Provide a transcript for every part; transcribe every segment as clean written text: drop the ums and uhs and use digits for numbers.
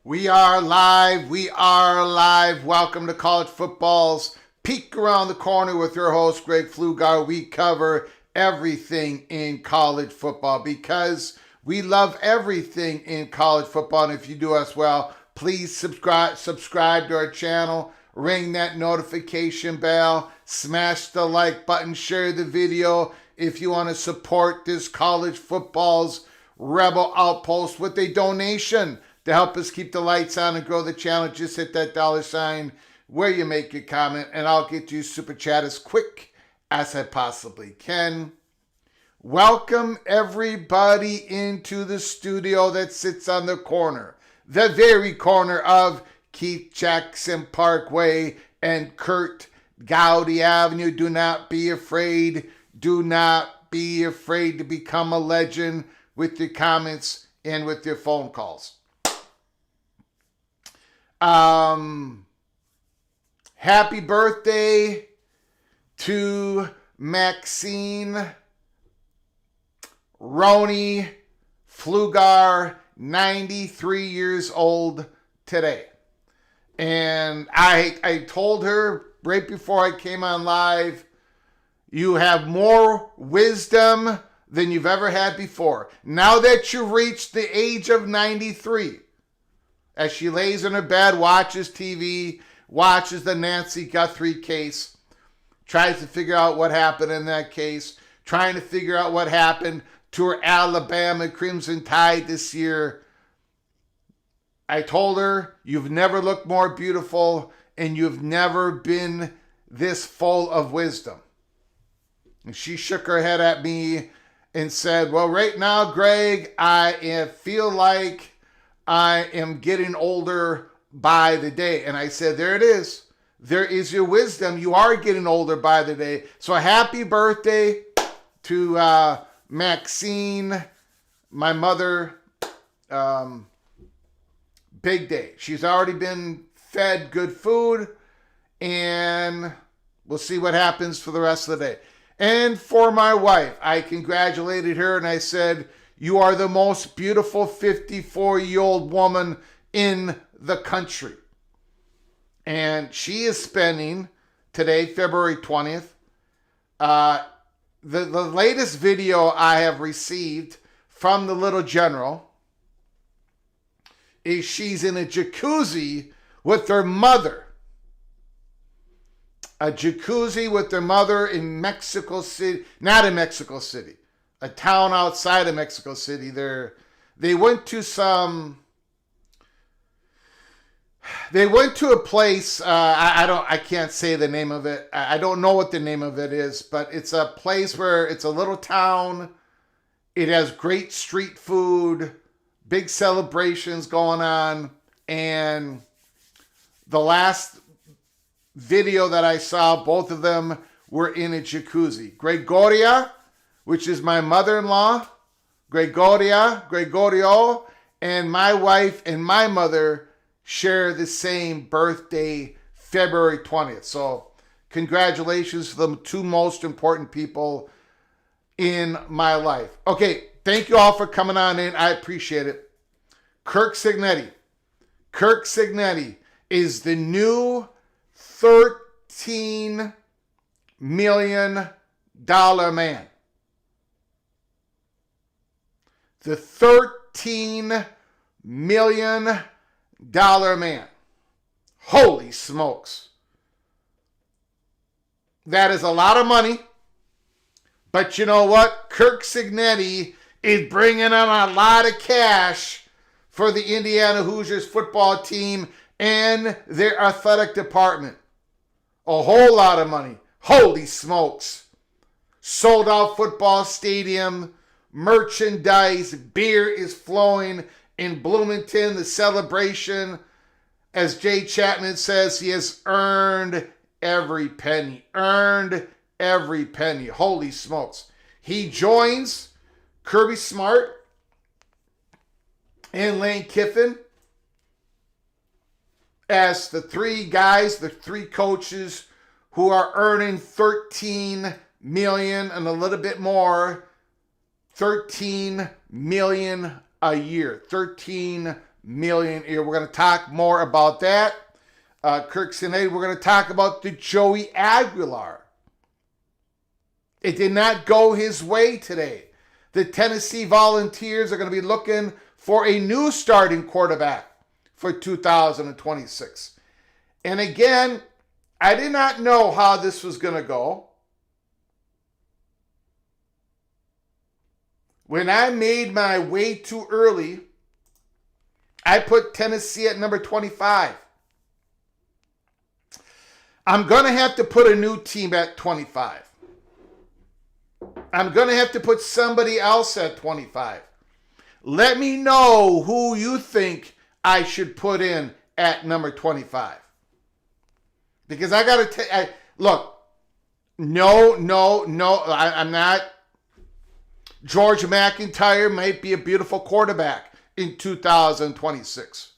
We are live. We are live. Welcome to College Football's Peek Around the Corner with your host, Greg Pflugar. We cover everything in college football because we love everything in college football. And if you do as well, please subscribe to our channel, ring that notification bell, smash the like button, share the video if you want to support this college football's rebel outpost with a donation to help us keep the lights on and grow the channel. Just hit that $sign where you make your comment, and I'll get you super chat as quick as I possibly can. Welcome everybody into the studio that sits on the corner, the very corner of Keith Jackson Parkway and Curt Gowdy Avenue. Do not be afraid. Do not be afraid to become a legend with your comments and with your phone calls. Happy birthday to Maxine Roney Pflugar, 93 years old today. And I told her right before I came on live, you have more wisdom than you've ever had before. Now that you've reached the age of 93, as she lays in her bed, watches TV, watches the Nancy Guthrie case, tries to figure out what happened in that case, trying to figure out what happened to her Alabama Crimson Tide this year. I told her, you've never looked more beautiful and you've never been this full of wisdom. And she shook her head at me and said, well, right now, Greg, I feel like I am getting older by the day. And I said, there it is. there is your wisdom. You are getting older by the day. So happy birthday to Maxine, my mother. Big day. She's already been fed good food, and we'll see what happens for the rest of the day. And for my wife, I congratulated her and I said, you are the most beautiful 54-year-old woman in the country. And she is spending today, February 20th. The latest video I have received from the little general is she's in a jacuzzi with her mother. A jacuzzi with their mother in Mexico City. Not in Mexico City. A town outside of Mexico City. They went to a place, I can't say the name of it. I don't know what the name of it is, but it's a place where it's a little town. It has great street food, big celebrations going on, and the last video that I saw, both of them were in a jacuzzi. Gregoria, which is my mother-in-law, Gregorio, and my wife and my mother share the same birthday, February 20th. So congratulations to the two most important people in my life. Okay, thank you all for coming on in. I appreciate it. Curt Cignetti is the new $13 million man. The $13 million man. Holy smokes. That is a lot of money. But you know what? Curt Cignetti is bringing in a lot of cash for the Indiana Hoosiers football team and their athletic department. A whole lot of money. Holy smokes. Sold out football stadium, merchandise, beer is flowing in Bloomington. The celebration, as Jay Chapman says, he has earned every penny. Earned every penny. Holy smokes. He joins Kirby Smart and Lane Kiffin as the three guys, the three coaches who are earning $13 million and a little bit more, $13 million a year, $13 million a year. We're going to talk more about that. Curt Cignetti, we're going to talk about the Joey Aquilar. It did not go his way today. The Tennessee Volunteers are going to be looking for a new starting quarterback for 2026. And again, I did not know how this was going to go. When I made my way too early, I put Tennessee at number 25. I'm going to have to put a new team at 25. I'm going to have to put somebody else at 25. Let me know who you think I should put in at number 25. Because I got to look, no, I'm not. George McIntyre might be a beautiful quarterback in 2026.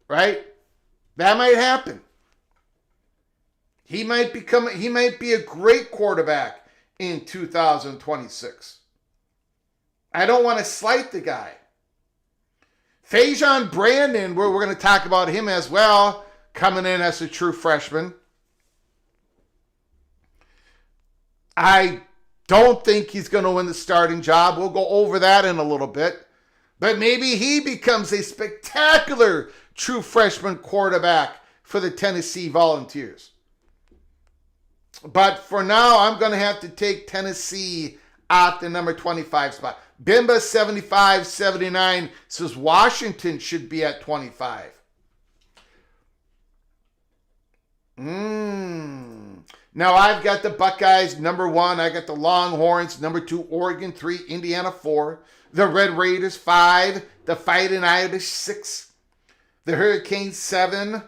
Right? That might happen. He might be a great quarterback in 2026. I don't want to slight the guy. Fajon Brandon, we're going to talk about him as well, coming in as a true freshman. I don't think he's going to win the starting job. We'll go over that in a little bit. But maybe he becomes a spectacular true freshman quarterback for the Tennessee Volunteers. But for now, I'm going to have to take Tennessee at the number 25 spot. Bimba 75-79 says Washington should be at 25. Now I've got the Buckeyes number 1. I got the Longhorns number 2. Oregon 3. Indiana 4. The Red Raiders 5. The Fighting Irish 6. The Hurricanes 7.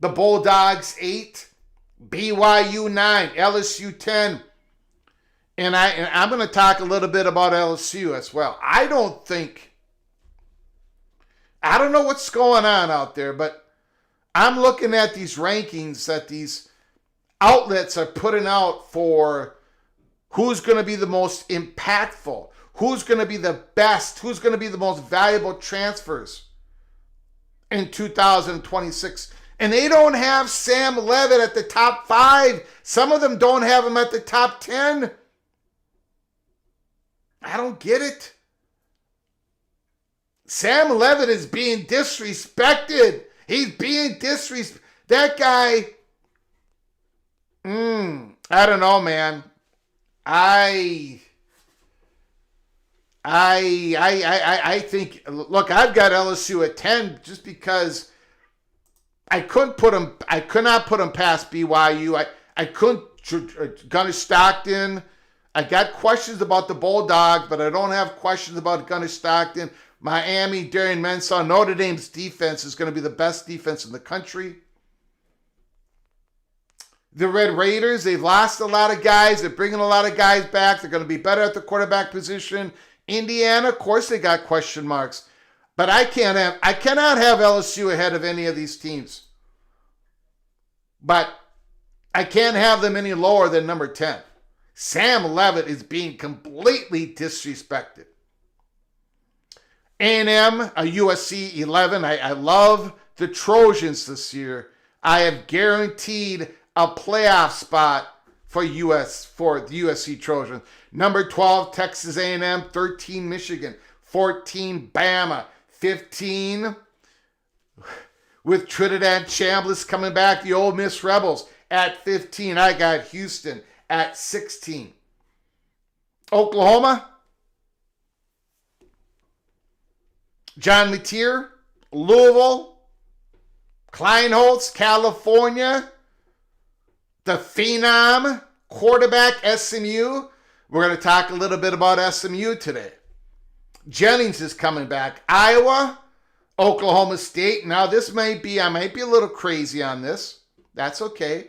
The Bulldogs 8, BYU 9, LSU 10. And I'm going to talk a little bit about LSU as well. I don't know what's going on out there, but I'm looking at these rankings that these outlets are putting out for who's going to be the most impactful, who's going to be the best, who's going to be the most valuable transfers in 2026. And they don't have Sam Levitt at the top 5. Some of them don't have him at the top 10. I don't get it. Sam Levitt is being disrespected. He's being disrespected. That guy, I don't know, man. I think, look, I've got LSU at 10 just because I could not put him past BYU. I couldn't, Gunner Stockton. I got questions about the Bulldogs, but I don't have questions about Gunner Stockton. Miami, Darian Mensah. Notre Dame's defense is going to be the best defense in the country. The Red Raiders, they've lost a lot of guys. They're bringing a lot of guys back. They're going to be better at the quarterback position. Indiana, of course, they got question marks. But I cannot have LSU ahead of any of these teams. But I can't have them any lower than number 10. Sam Levitt is being completely disrespected. A&M, a USC 11. I love the Trojans this year. I have guaranteed a playoff spot for the USC Trojans. Number 12, Texas A&M. 13, Michigan. 14, Bama. 15, with Trinidad Chambliss coming back, the Ole Miss Rebels. At 15, I got Houston. At 16, Oklahoma, John Matier, Louisville, Kleinholz, California, the Phenom quarterback, SMU. We're going to talk a little bit about SMU today. Jennings is coming back. Iowa, Oklahoma State. Now I might be a little crazy on this. That's okay.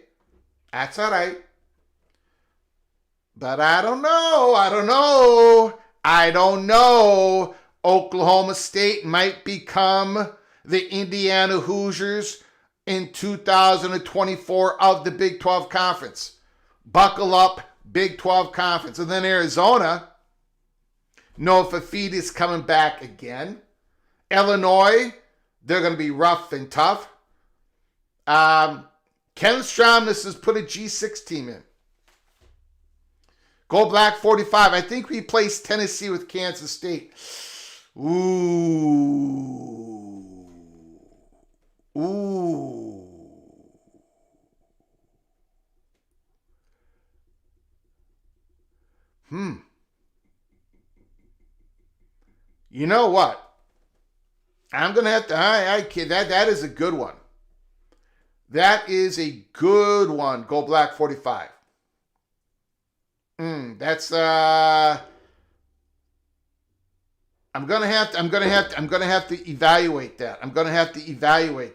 That's all right. But I don't know. Oklahoma State might become the Indiana Hoosiers in 2024 of the Big 12 Conference. Buckle up, Big 12 Conference. And then Arizona, Noah Fafita is coming back again. Illinois, they're going to be rough and tough. Ken Stromness has put a G6 team in. Go Black 45. I think we placed Tennessee with Kansas State. Ooh. You know what? I'm going to have to, that is a good one. That is a good one. Go Black 45. I'm gonna have to evaluate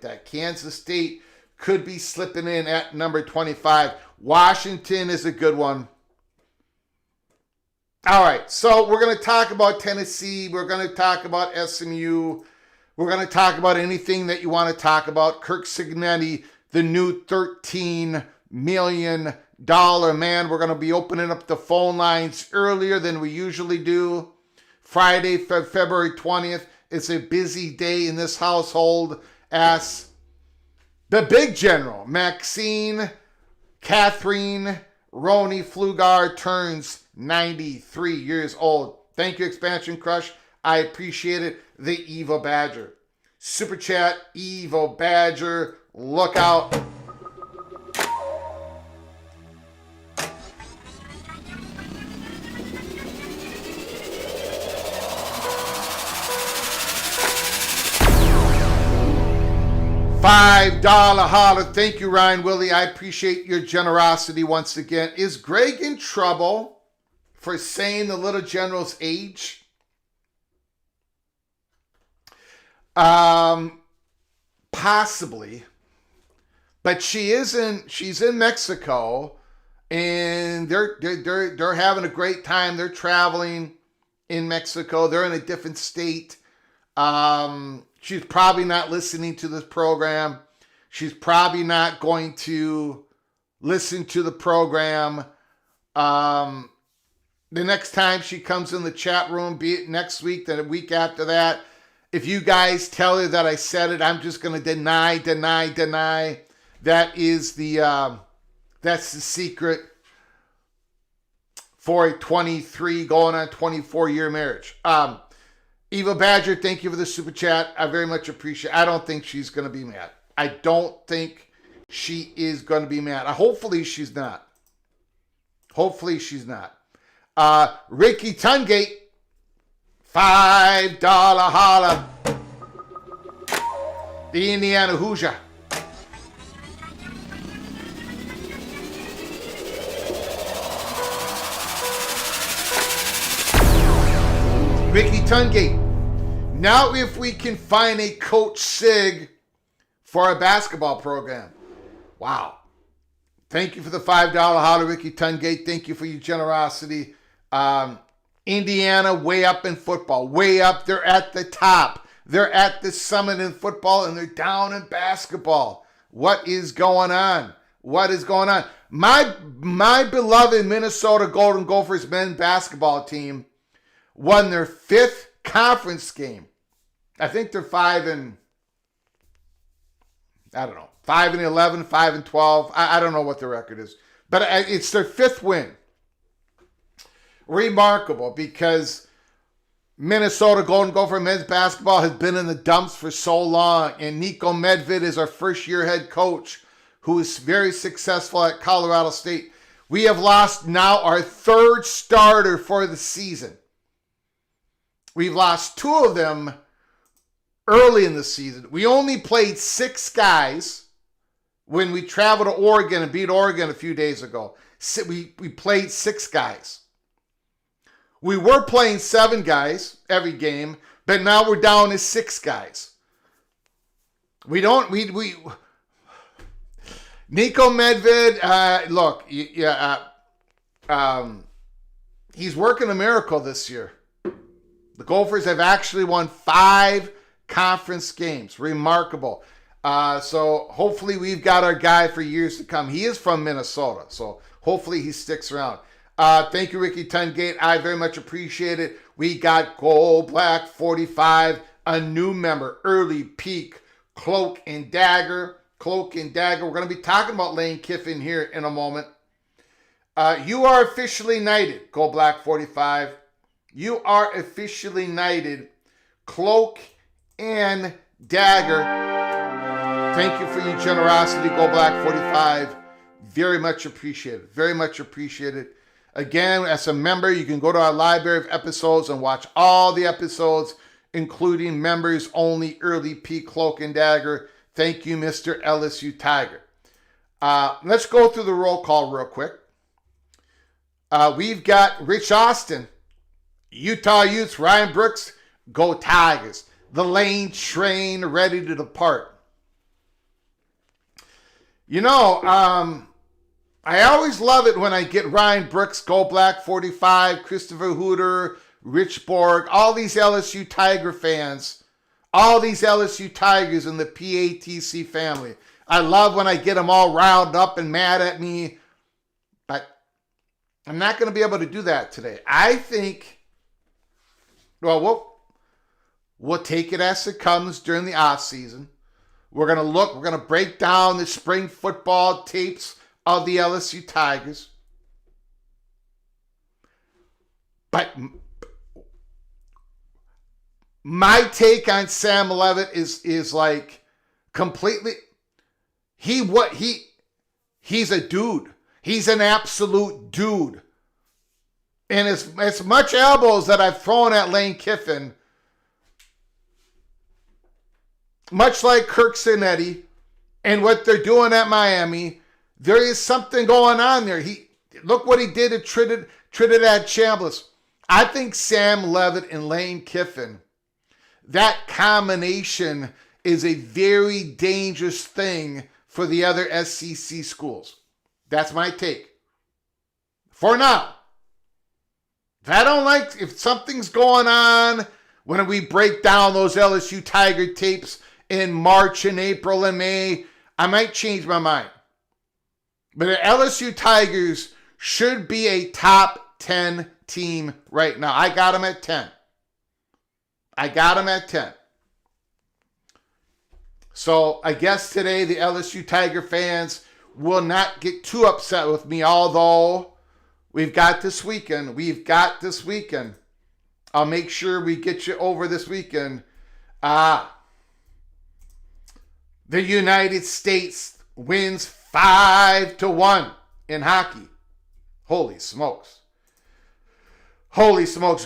that. Kansas State could be slipping in at number 25. Washington is a good one. All right, so we're gonna talk about Tennessee. We're gonna talk about SMU. We're gonna talk about anything that you want to talk about. Curt Cignetti, the new $13 million man. We're going to be opening up the phone lines earlier than we usually do. Friday, February 20th. It's a busy day in this household as the big general, Maxine Catherine Roney Flugar, turns 93 years old. Thank you, Expansion Crush. I appreciate it. The Evo Badger. Super Chat, Evo Badger. Look out. $5 holler. Thank you, Ryan Willie. I appreciate your generosity once again. Is Greg in trouble for saying the little general's age? Possibly. But she's in Mexico, and they're having a great time. They're traveling in Mexico. They're in a different state. She's probably not listening to this program. She's probably not going to listen to the program. The next time she comes in the chat room, be it next week, then a week after that, if you guys tell her that I said it, I'm just going to deny. That is that's the secret for a 23 going on 24 year marriage. Eva Badger, thank you for the super chat. I very much appreciate it. I don't think she's going to be mad. I don't think she is going to be mad. Hopefully she's not. Ricky Tungate, $5 holla. The Indiana Hoosier. Ricky Tungate. Now if we can find a Coach Sig for our basketball program. Wow. Thank you for the $5 holla, Ricky Tungate. Thank you for your generosity. Indiana way up in football. Way up. They're at the top. They're at the summit in football, and they're down in basketball. What is going on? My beloved Minnesota Golden Gophers men's basketball team won their 5th conference game. I think they're 5-11, 5-12. I don't know what the record is, but it's their 5th win. Remarkable, because Minnesota Golden Gopher men's basketball has been in the dumps for so long, and Nico Medved is our first-year head coach, who is very successful at Colorado State. We have lost now our 3rd starter for the season. We've lost 2 of them early in the season. We only played 6 guys when we traveled to Oregon and beat Oregon a few days ago. We played 6 guys. We were playing 7 guys every game, but now we're down to 6 guys. Nico Medved, look, he's working a miracle this year. The Gophers have actually won 5 conference games. Remarkable. So hopefully we've got our guy for years to come. He is from Minnesota, so hopefully he sticks around. Thank you, Ricky Tungate. I very much appreciate it. We got Gold Black 45, a new member, Early Peak, Cloak and Dagger. We're going to be talking about Lane Kiffin here in a moment. You are officially knighted, Gold Black 45. You are officially knighted, Cloak and Dagger. Thank you for your generosity, Gold Black 45. Very much appreciated. Very much appreciated. Again, as a member, you can go to our library of episodes and watch all the episodes, including members only Early Peak, Cloak and Dagger. Thank you, Mr. LSU Tiger. Let's go through the roll call real quick. We've got Rich Austin, Utah Utes, Ryan Brooks, go Tigers. The Lane train ready to depart. You know, I always love it when I get Ryan Brooks, Go Black 45, Christopher Hooter, Rich Borg, all these LSU Tiger fans, all these LSU Tigers in the PATC family. I love when I get them all riled up and mad at me, but I'm not going to be able to do that today. I think, well, we'll take it as it comes during the off season. We're going to break down the spring football tapes of the LSU Tigers. But my take on Sam Levitt is like completely, he's a dude. He's an absolute dude. And as much elbows that I've thrown at Lane Kiffin, much like Curt Cignetti and what they're doing at Miami, there is something going on there. Look what he did at Trinidad Chambliss. I think Sam Levitt and Lane Kiffin, that combination is a very dangerous thing for the other SEC schools. That's my take. For now. If something's going on when we break down those LSU Tiger tapes in March and April and May, I might change my mind. But the LSU Tigers should be a top 10 team right now. I got them at 10. So I guess today the LSU Tiger fans will not get too upset with me, although we've got this weekend. I'll make sure we get you over this weekend. The United States wins 5-1 in hockey. Holy smokes.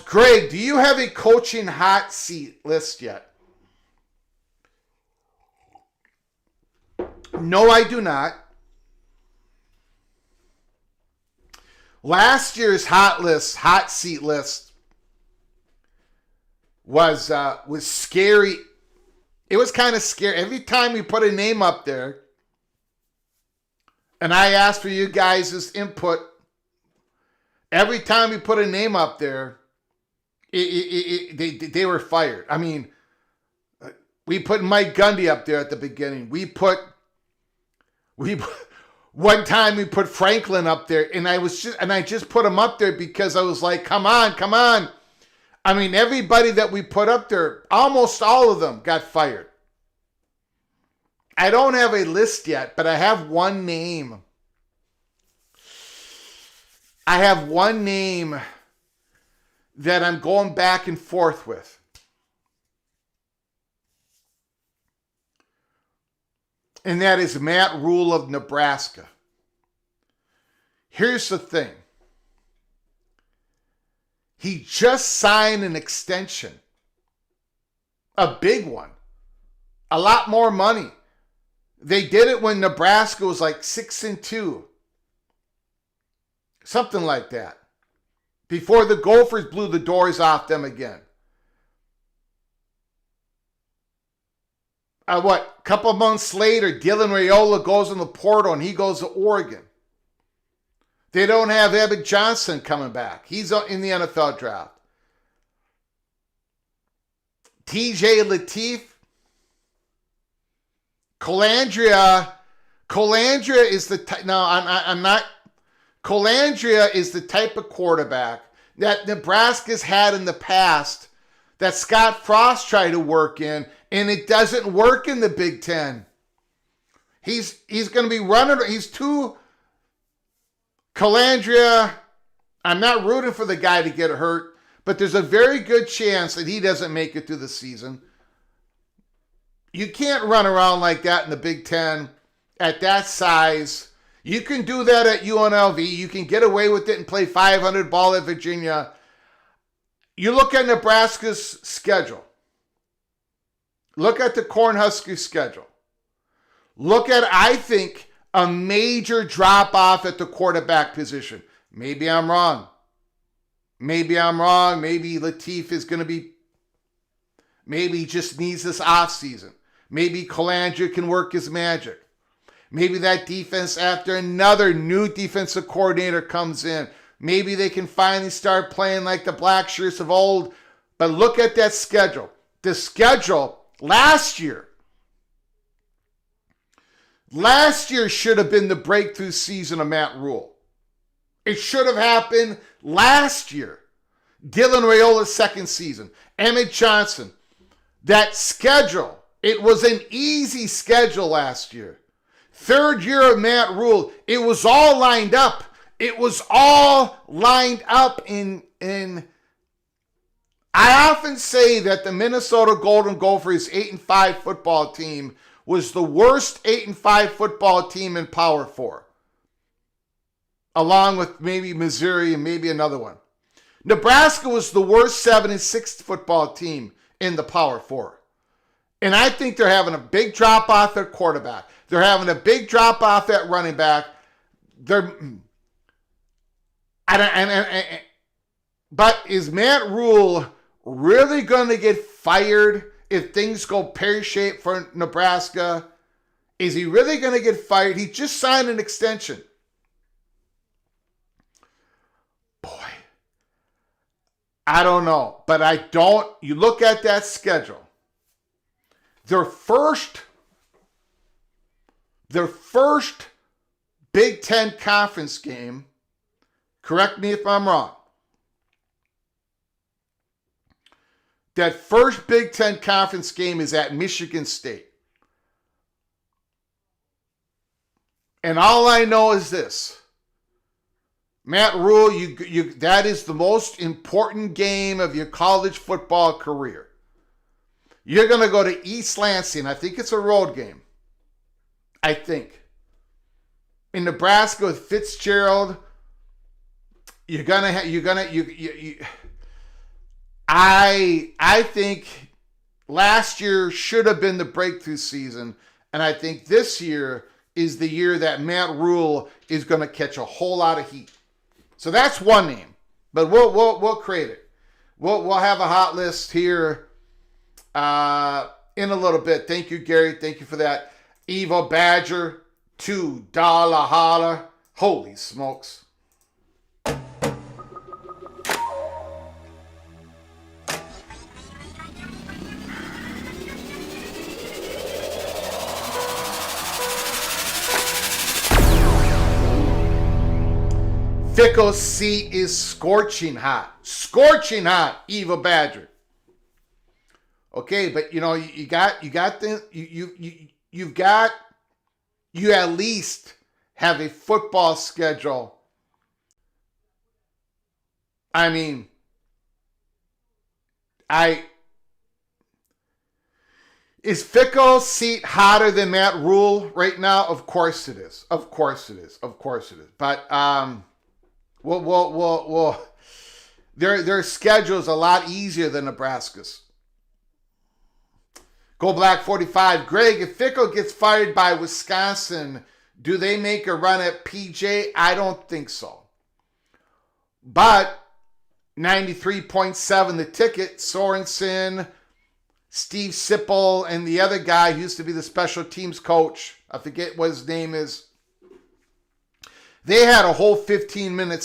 Greg, do you have a coaching hot seat list yet? No, I do not. Last year's hot seat list was scary. It was kind of scary. Every time we put a name up there, and I asked for you guys' input, every time we put a name up there, they were fired. I mean, we put Mike Gundy up there at the beginning. One time we put Franklin up there, and I just put him up there because I was like, come on. I mean, everybody that we put up there, almost all of them got fired. I don't have a list yet, but I have one name. That I'm going back and forth with. And that is Matt Rule of Nebraska. Here's the thing. He just signed an extension. A big one. A lot more money. They did it when Nebraska was like 6-2. Something like that. Before the Gophers blew the doors off them again. A couple months later, Dylan Raiola goes in the portal and he goes to Oregon. They don't have Evan Johnson coming back. He's in the NFL draft. TJ Lateef. Colandrea is the Colandrea is the type of quarterback that Nebraska's had in the past that Scott Frost tried to work in, and it doesn't work in the Big Ten. He's going to be running. He's too Colandrea. I'm not rooting for the guy to get hurt, but there's a very good chance that he doesn't make it through the season. You can't run around like that in the Big Ten at that size. You can do that at UNLV. You can get away with it and play 500 ball at Virginia. You look at Nebraska's schedule. Look at the Cornhuskers' schedule. Look at, I think, a major drop-off at the quarterback position. Maybe I'm wrong. Maybe Lateef is going to be... Maybe he just needs this offseason. Maybe Colandrea can work his magic. Maybe that defense, after another new defensive coordinator comes in, maybe they can finally start playing like the Black Shirts of old. But look at that schedule. The schedule last year should have been the breakthrough season of Matt Rule. It should have happened last year. Dylan Raiola's second season. Emmett Johnson. That schedule, it was an easy schedule last year. Third year of Matt Rule, it was all lined up. in I often say that the Minnesota Golden Gophers 8-5 football team was the worst 8-5 football team in Power 4. Along with maybe Missouri and maybe another one. Nebraska was the worst 7-6 football team in the Power 4. And I think they're having a big drop-off at quarterback. They're having a big drop-off at running back. But is Matt Rule really going to get fired if things go pear-shaped for Nebraska Is he really going to get fired? He just signed an extension. Boy, I don't know. But you look at that schedule. Their first Big Ten conference game, correct me if I'm wrong, that first Big Ten conference game is at Michigan State. And all I know is this. Matt Rule, that is the most important game of your college football career. You're going to go to East Lansing. I think it's a road game. I think. In Nebraska with Fitzgerald, I think last year should have been the breakthrough season, and I think this year is the year that Matt Rule is going to catch a whole lot of heat. So that's one name, but we'll create it. We'll have a hot list here in a little bit. Thank you, Gary. Thank you for that. Evo Badger, $2 holler. Holy smokes. Fickle's seat is scorching hot. Scorching hot, Eva Badger. Okay, but you at least have a football schedule. I mean, is Fickle's seat hotter than Matt Rule right now? Of course it is. Of course it is. Of course it is. But their schedule is a lot easier than Nebraska's. Go Black 45. Greg, if Fickle gets fired by Wisconsin, do they make a run at PJ? I don't think so. But 93.7 the ticket, Sorensen, Steve Sipple, and the other guy who used to be the special teams coach, I forget what his name is. They had a whole 15-minute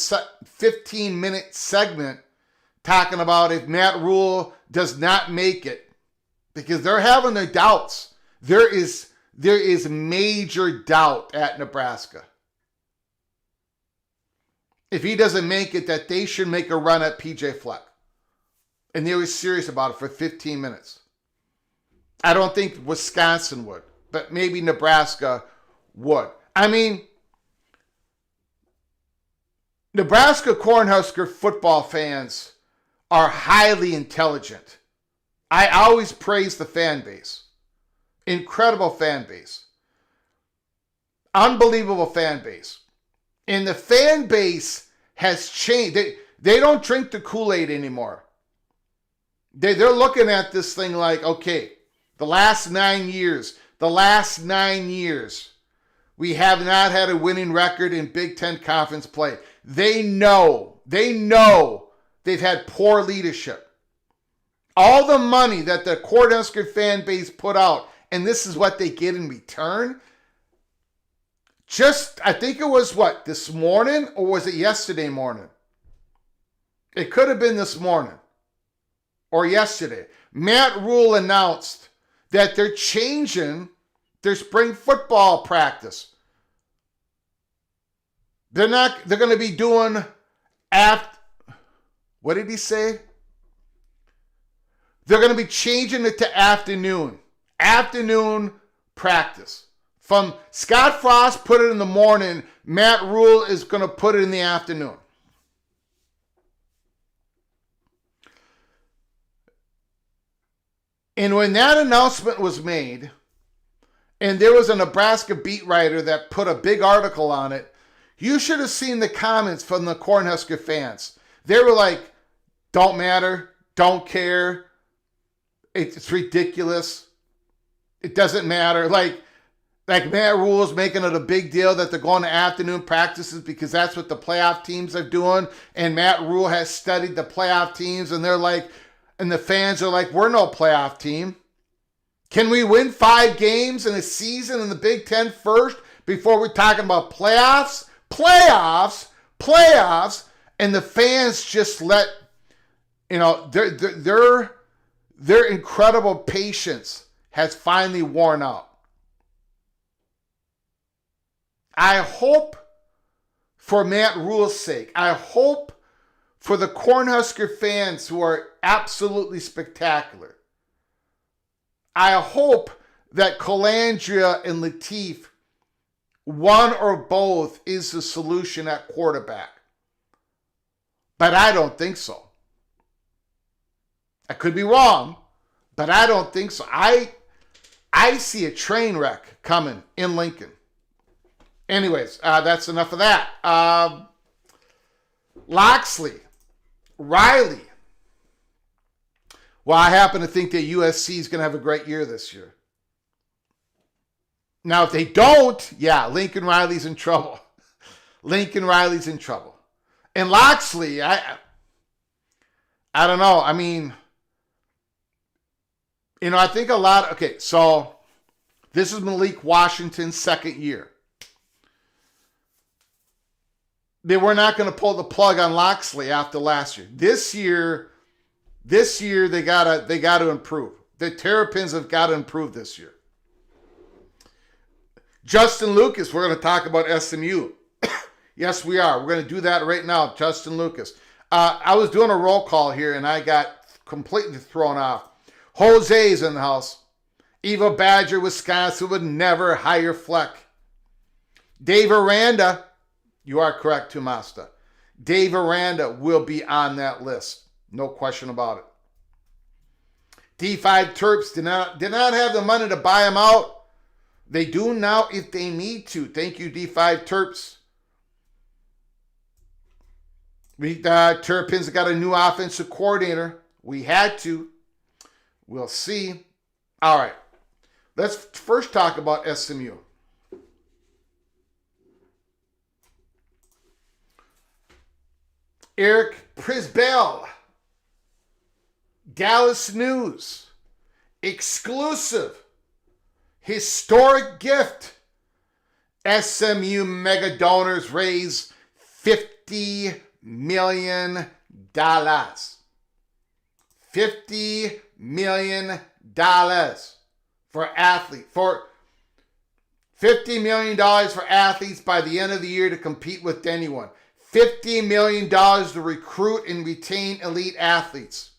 segment talking about if Matt Rule does not make it, because they're having their doubts. There is major doubt at Nebraska. If he doesn't make it, that they should make a run at PJ Fleck. And they were serious about it for 15 minutes. I don't think Wisconsin would, but maybe Nebraska would. I mean, Nebraska Cornhusker football fans are highly intelligent. I always praise the fan base. Incredible fan base. Unbelievable fan base. And the fan base has changed. They don't drink the Kool-Aid anymore. They're looking at this thing like, okay, the last 9 years, we have not had a winning record in Big Ten conference play. They know they've had poor leadership. All the money that the Cornhusker fan base put out, and this is what they get in return. I think it was this morning, or was it yesterday morning? It could have been this morning or yesterday. Matt Rule announced that they're changing their spring football practice. They're going to be doing what did he say? They're going to be changing it to afternoon practice. From Scott Frost put it in the morning, Matt Rule is going to put it in the afternoon. And when that announcement was made, and there was a Nebraska beat writer that put a big article on it, you should have seen the comments from the Cornhusker fans. They were like, don't matter, don't care, it's ridiculous, it doesn't matter. Like Matt Rule is making it a big deal that they're going to afternoon practices because that's what the playoff teams are doing. And Matt Rule has studied the playoff teams, and they're like, and the fans are like, we're no playoff team. Can we win 5 games in a season in the Big Ten first before we're talking about playoffs? Playoffs, and the fans just let, their incredible patience has finally worn out. I hope for Matt Rule's sake, I hope for the Cornhusker fans who are absolutely spectacular, I hope that Calandria and Latif, one or both, is the solution at quarterback. But I don't think so. I could be wrong, but I don't think so. I see a train wreck coming in Lincoln. Anyways, that's enough of that. Loxley, Riley. Well, I happen to think that USC is going to have a great year this year. Now, if they don't, Lincoln Riley's in trouble. Lincoln Riley's in trouble. And Loxley, I don't know. I mean, I think a lot. Okay, so this is Malik Washington's second year. They were not going to pull the plug on Loxley after last year. This year they gotta improve. The Terrapins have got to improve this year. Justin Lucas, we're going to talk about SMU. Yes, we are. We're going to do that right now. Justin Lucas. I was doing a roll call here and I got completely thrown off. Jose's in the house. Eva Badger, Wisconsin would never hire Fleck. Dave Aranda, you are correct, Tumasta. Dave Aranda will be on that list. No question about it. D5 Terps did not have the money to buy him out. They do now if they need to. Thank you, D5 Terps. Terrapins got a new offensive coordinator. We had to. We'll see. All right. Let's first talk about SMU. Eric Prisbell. Dallas News. Exclusive. Historic gift. SMU mega donors raise $50 million. $50 million for athletes. For $50 million for athletes by the end of the year to compete with anyone. $50 million to recruit and retain elite athletes.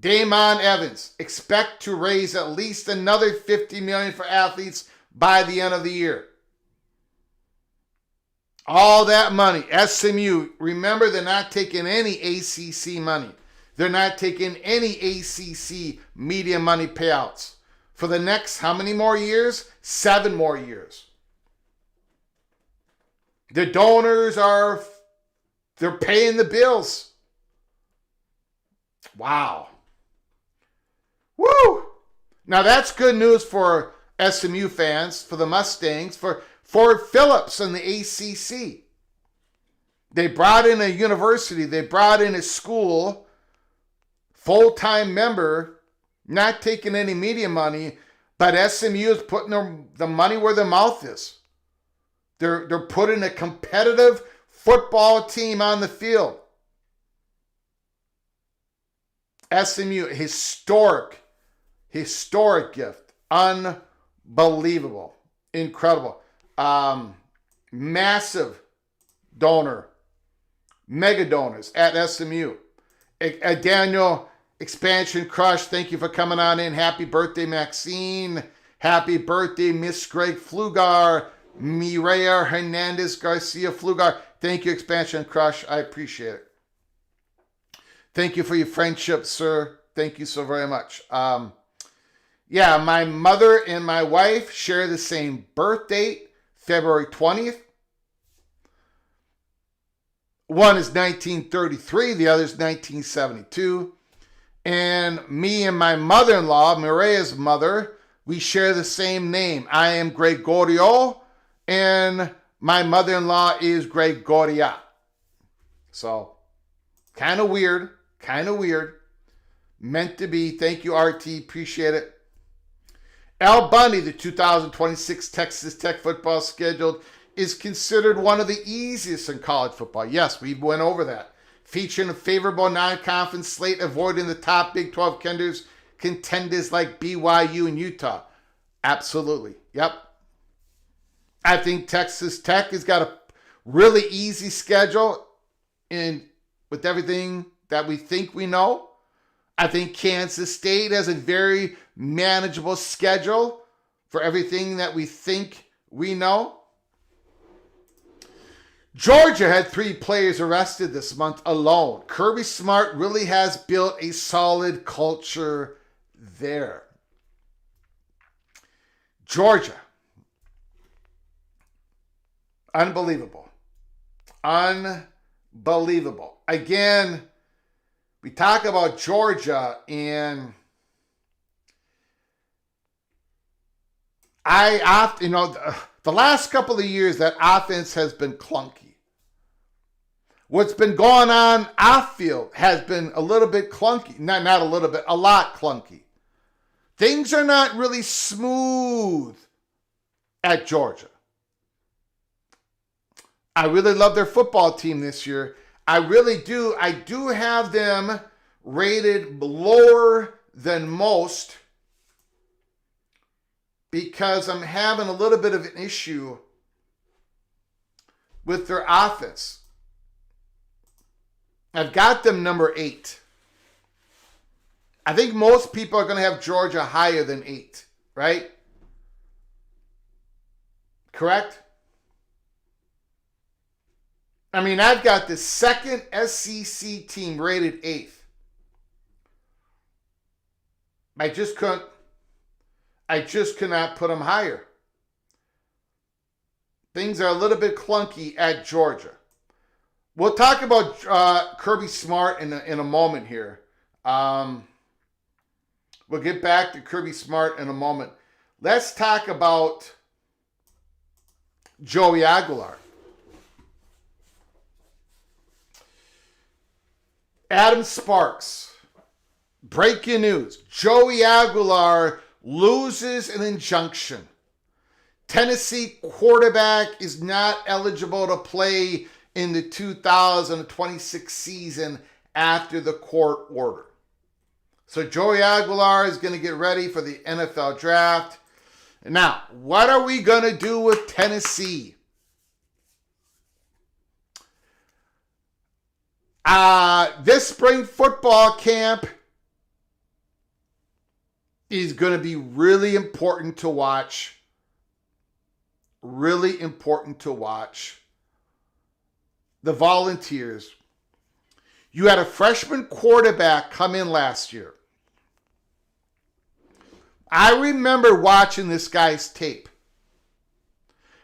Damon Evans, expect to raise at least another $50 million for athletes by the end of the year. All that money, SMU, remember they're not taking any ACC money. They're not taking any ACC media money payouts. For the next, how many more years? 7 more years. The donors they're paying the bills. Wow. Woo! Now that's good news for SMU fans, for the Mustangs, for Phillips and the ACC. They brought in a university, they brought in a school, full-time member, not taking any media money, but SMU is putting the money where their mouth is. They're putting a competitive football team on the field. SMU, historic gift. Unbelievable. Incredible. Massive donor. Mega donors at SMU. Daniel Expansion Crush, thank you for coming on in. Happy birthday, Maxine. Happy birthday, Miss Greg Flugar. Mireya Hernandez Garcia Flugar. Thank you, Expansion Crush. I appreciate it. Thank you for your friendship, sir. Thank you so very much. My mother and my wife share the same birth date, February 20th. One is 1933, the other is 1972. And me and my mother-in-law, Mireya's mother, we share the same name. I am Gregorio, and my mother-in-law is Gregoria. So, kind of weird. Meant to be. Thank you, RT. Appreciate it. Al Bundy, the 2026 Texas Tech football schedule, is considered one of the easiest in college football. Yes, we went over that. Featuring a favorable non-conference slate, avoiding the top Big 12 contenders like BYU and Utah. Absolutely. Yep. I think Texas Tech has got a really easy schedule and with everything that we think we know. I think Kansas State has a very manageable schedule for everything that we think we know. Georgia had 3 players arrested this month alone. Kirby Smart really has built a solid culture there. Georgia. Unbelievable. Unbelievable. Again, we talk about Georgia, and the last couple of years that offense has been clunky. What's been going on off field has been a little bit clunky. Not a little bit, a lot clunky. Things are not really smooth at Georgia. I really love their football team this year. I really do. I do have them rated lower than most because I'm having a little bit of an issue with their offense. I've got them number 8. I think most people are going to have Georgia higher than 8, right? Correct? I mean, I've got the second SEC team rated 8th. I just could not put them higher. Things are a little bit clunky at Georgia. We'll talk about Kirby Smart in a moment here. We'll get back to Kirby Smart in a moment. Let's talk about Joey Aguilar. Adam Sparks. Breaking news. Joey Aguilar loses an injunction. Tennessee quarterback is not eligible to play in the 2026 season after the court order. So Joey Aguilar is going to get ready for the NFL draft. Now, what are we going to do with Tennessee? This spring football camp is going to be really important to watch. Really important to watch. The Volunteers. You had a freshman quarterback come in last year. I remember watching this guy's tape.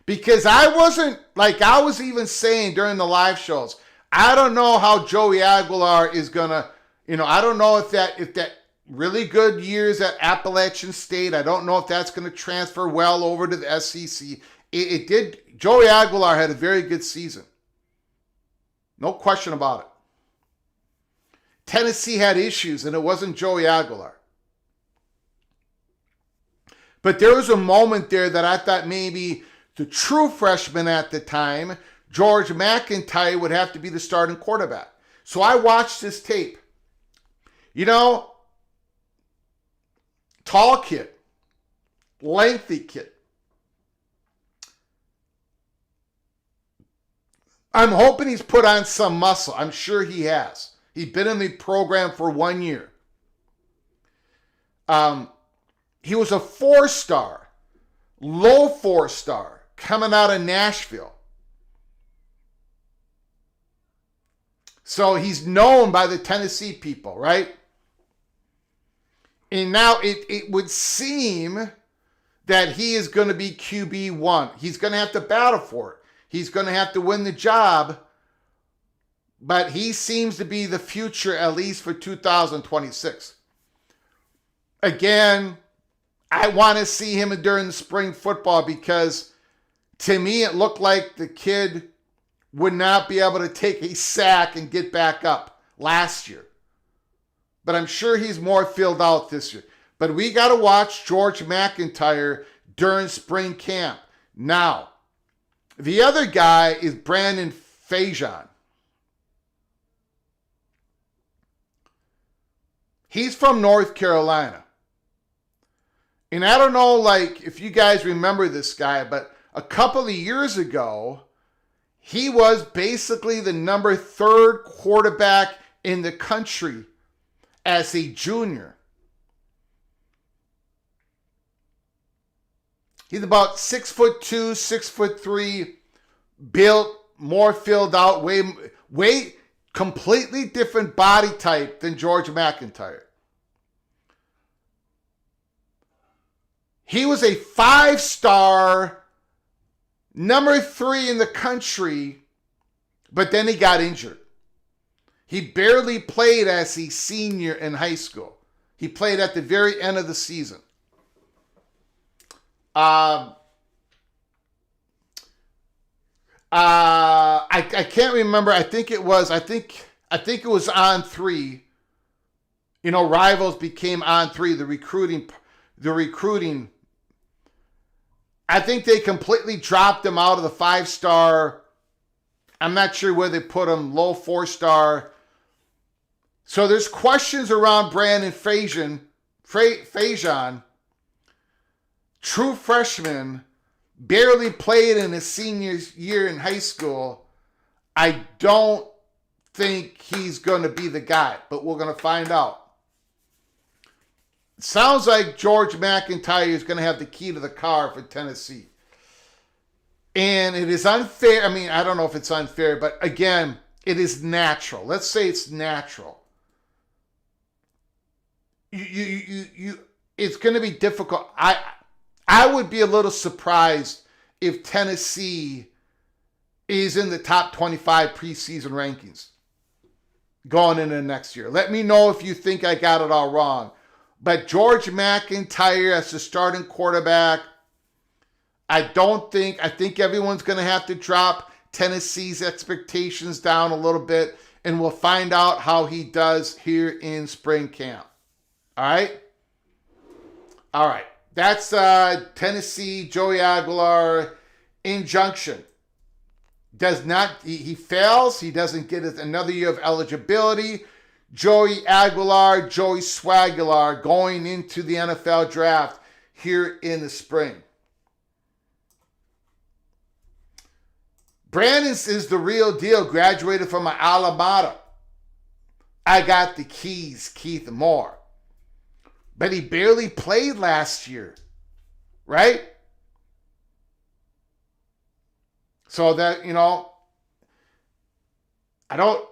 Because I was even saying during the live shows, I don't know how Joey Aguilar is going to, I don't know if that really good years at Appalachian State, I don't know if that's going to transfer well over to the SEC. It did. Joey Aguilar had a very good season. No question about it. Tennessee had issues, and it wasn't Joey Aguilar. But there was a moment there that I thought maybe the true freshman at the time, George McIntyre, would have to be the starting quarterback. So I watched this tape. Tall kid, lengthy kid. I'm hoping he's put on some muscle. I'm sure he has. He's been in the program for 1 year. He was a 4-star, low 4-star, coming out of Nashville. So he's known by the Tennessee people, right? And now it would seem that he is going to be QB1. He's going to have to battle for it. He's going to have to win the job. But he seems to be the future, at least for 2026. Again, I want to see him during the spring football because to me it looked like the kid would not be able to take a sack and get back up last year. But I'm sure he's more filled out this year. But we got to watch George McIntyre during spring camp. Now, the other guy is Brandon Faison. He's from North Carolina. And I don't know, like, if you guys remember this guy, but a couple of years ago, he was basically the number 3 quarterback in the country as a junior. He's about 6'2", 6'3", built, more filled out, way completely different body type than George McIntyre. He was a 5-star, number 3 in the country, but then he got injured. He barely played as a senior in high school. He played at the very end of the season. I can't remember. I think it was on 3. You know, Rivals became on 3. The recruiting. I think they completely dropped him out of the 5-star. I'm not sure where they put him. Low 4-star. So there's questions around Brandon Faison. True freshman, barely played in his senior year in high school. I don't think he's going to be the guy, but we're going to find out. It sounds like George McIntyre is going to have the key to the car for Tennessee. And it is unfair. I mean, I don't know if it's unfair, but again, it is natural. Let's say it's natural. It's going to be difficult. I would be a little surprised if Tennessee is in the top 25 preseason rankings going into next year. Let me know if you think I got it all wrong. But George McIntyre as the starting quarterback, I think everyone's going to have to drop Tennessee's expectations down a little bit, and we'll find out how he does here in spring camp. All right? All right. That's Tennessee, Joey Aquilar, injunction. He fails. He doesn't get another year of eligibility. Joey Aquilar, Joey Swagular going into the NFL draft here in the spring. Brandon is the real deal. Graduated from my alma mater. I got the keys, Keith Moore. But he barely played last year, right? So that, you know, I don't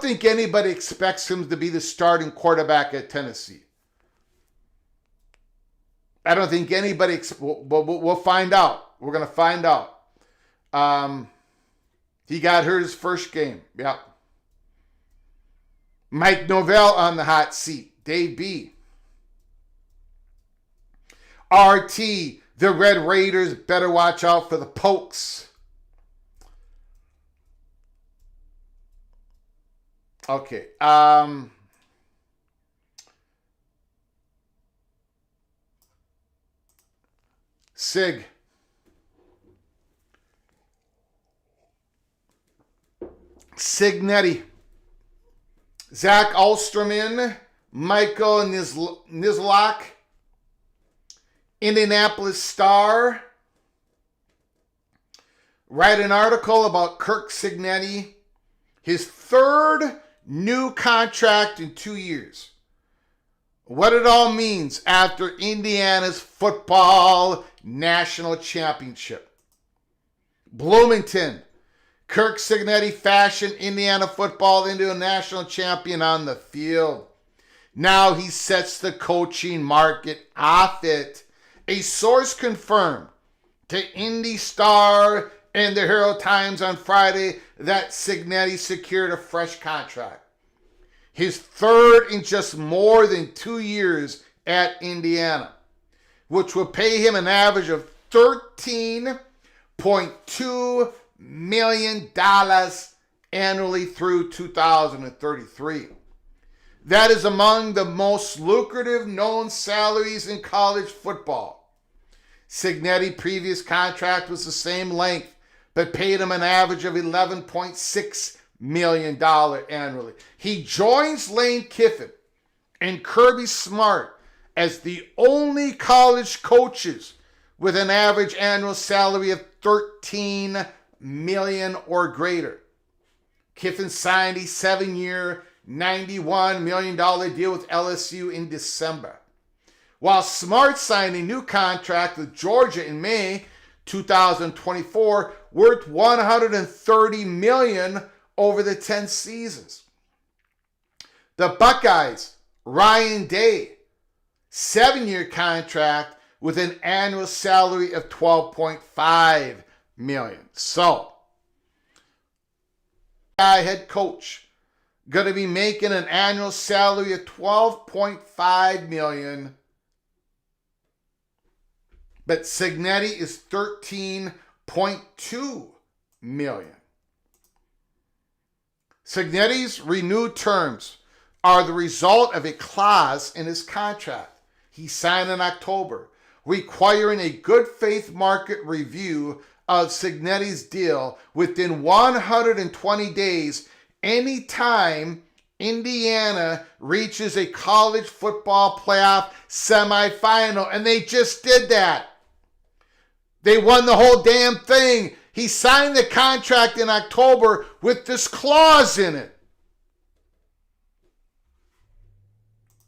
think anybody expects him to be the starting quarterback at Tennessee. I don't think anybody. We'll find out. We're gonna find out. He got hurt his first game. Yep. Mike Novell on the hot seat. Dave B. RT, the Red Raiders better watch out for the Pokes. Okay. Sig. Cignetti. Zach Ulsterman. Michael Nizlak. Indianapolis Star. Write an article about Curt Cignetti. His 3rd new contract in 2 years. What it all means after Indiana's football national championship. Bloomington. Curt Cignetti fashioned Indiana football into a national champion on the field. Now he sets the coaching market off it. A source confirmed to Indy Star and the Herald Times on Friday that Cignetti secured a fresh contract. His 3rd in just more than 2 years at Indiana, which will pay him an average of $13.2 million annually through 2033. That is among the most lucrative known salaries in college football. Cignetti's previous contract was the same length, but paid him an average of $11.6 million annually. He joins Lane Kiffin and Kirby Smart as the only college coaches with an average annual salary of $13 million or greater. Kiffin signed a 7-year, $91 million deal with LSU in December, while Smart signed a new contract with Georgia in May 2024 worth $130 million over the 10 seasons. The Buckeyes, Ryan Day, 7-year contract with an annual salary of $12.5 million. So, head coach going to be making an annual salary of $12.5 million, but Cignetti is $13.2 million. Cignetti's renewed terms are the result of a clause in his contract he signed in October, requiring a good faith market review of Cignetti's deal within 120 days anytime Indiana reaches a college football playoff semifinal. And they just did that. They won the whole damn thing. He signed the contract in October with this clause in it.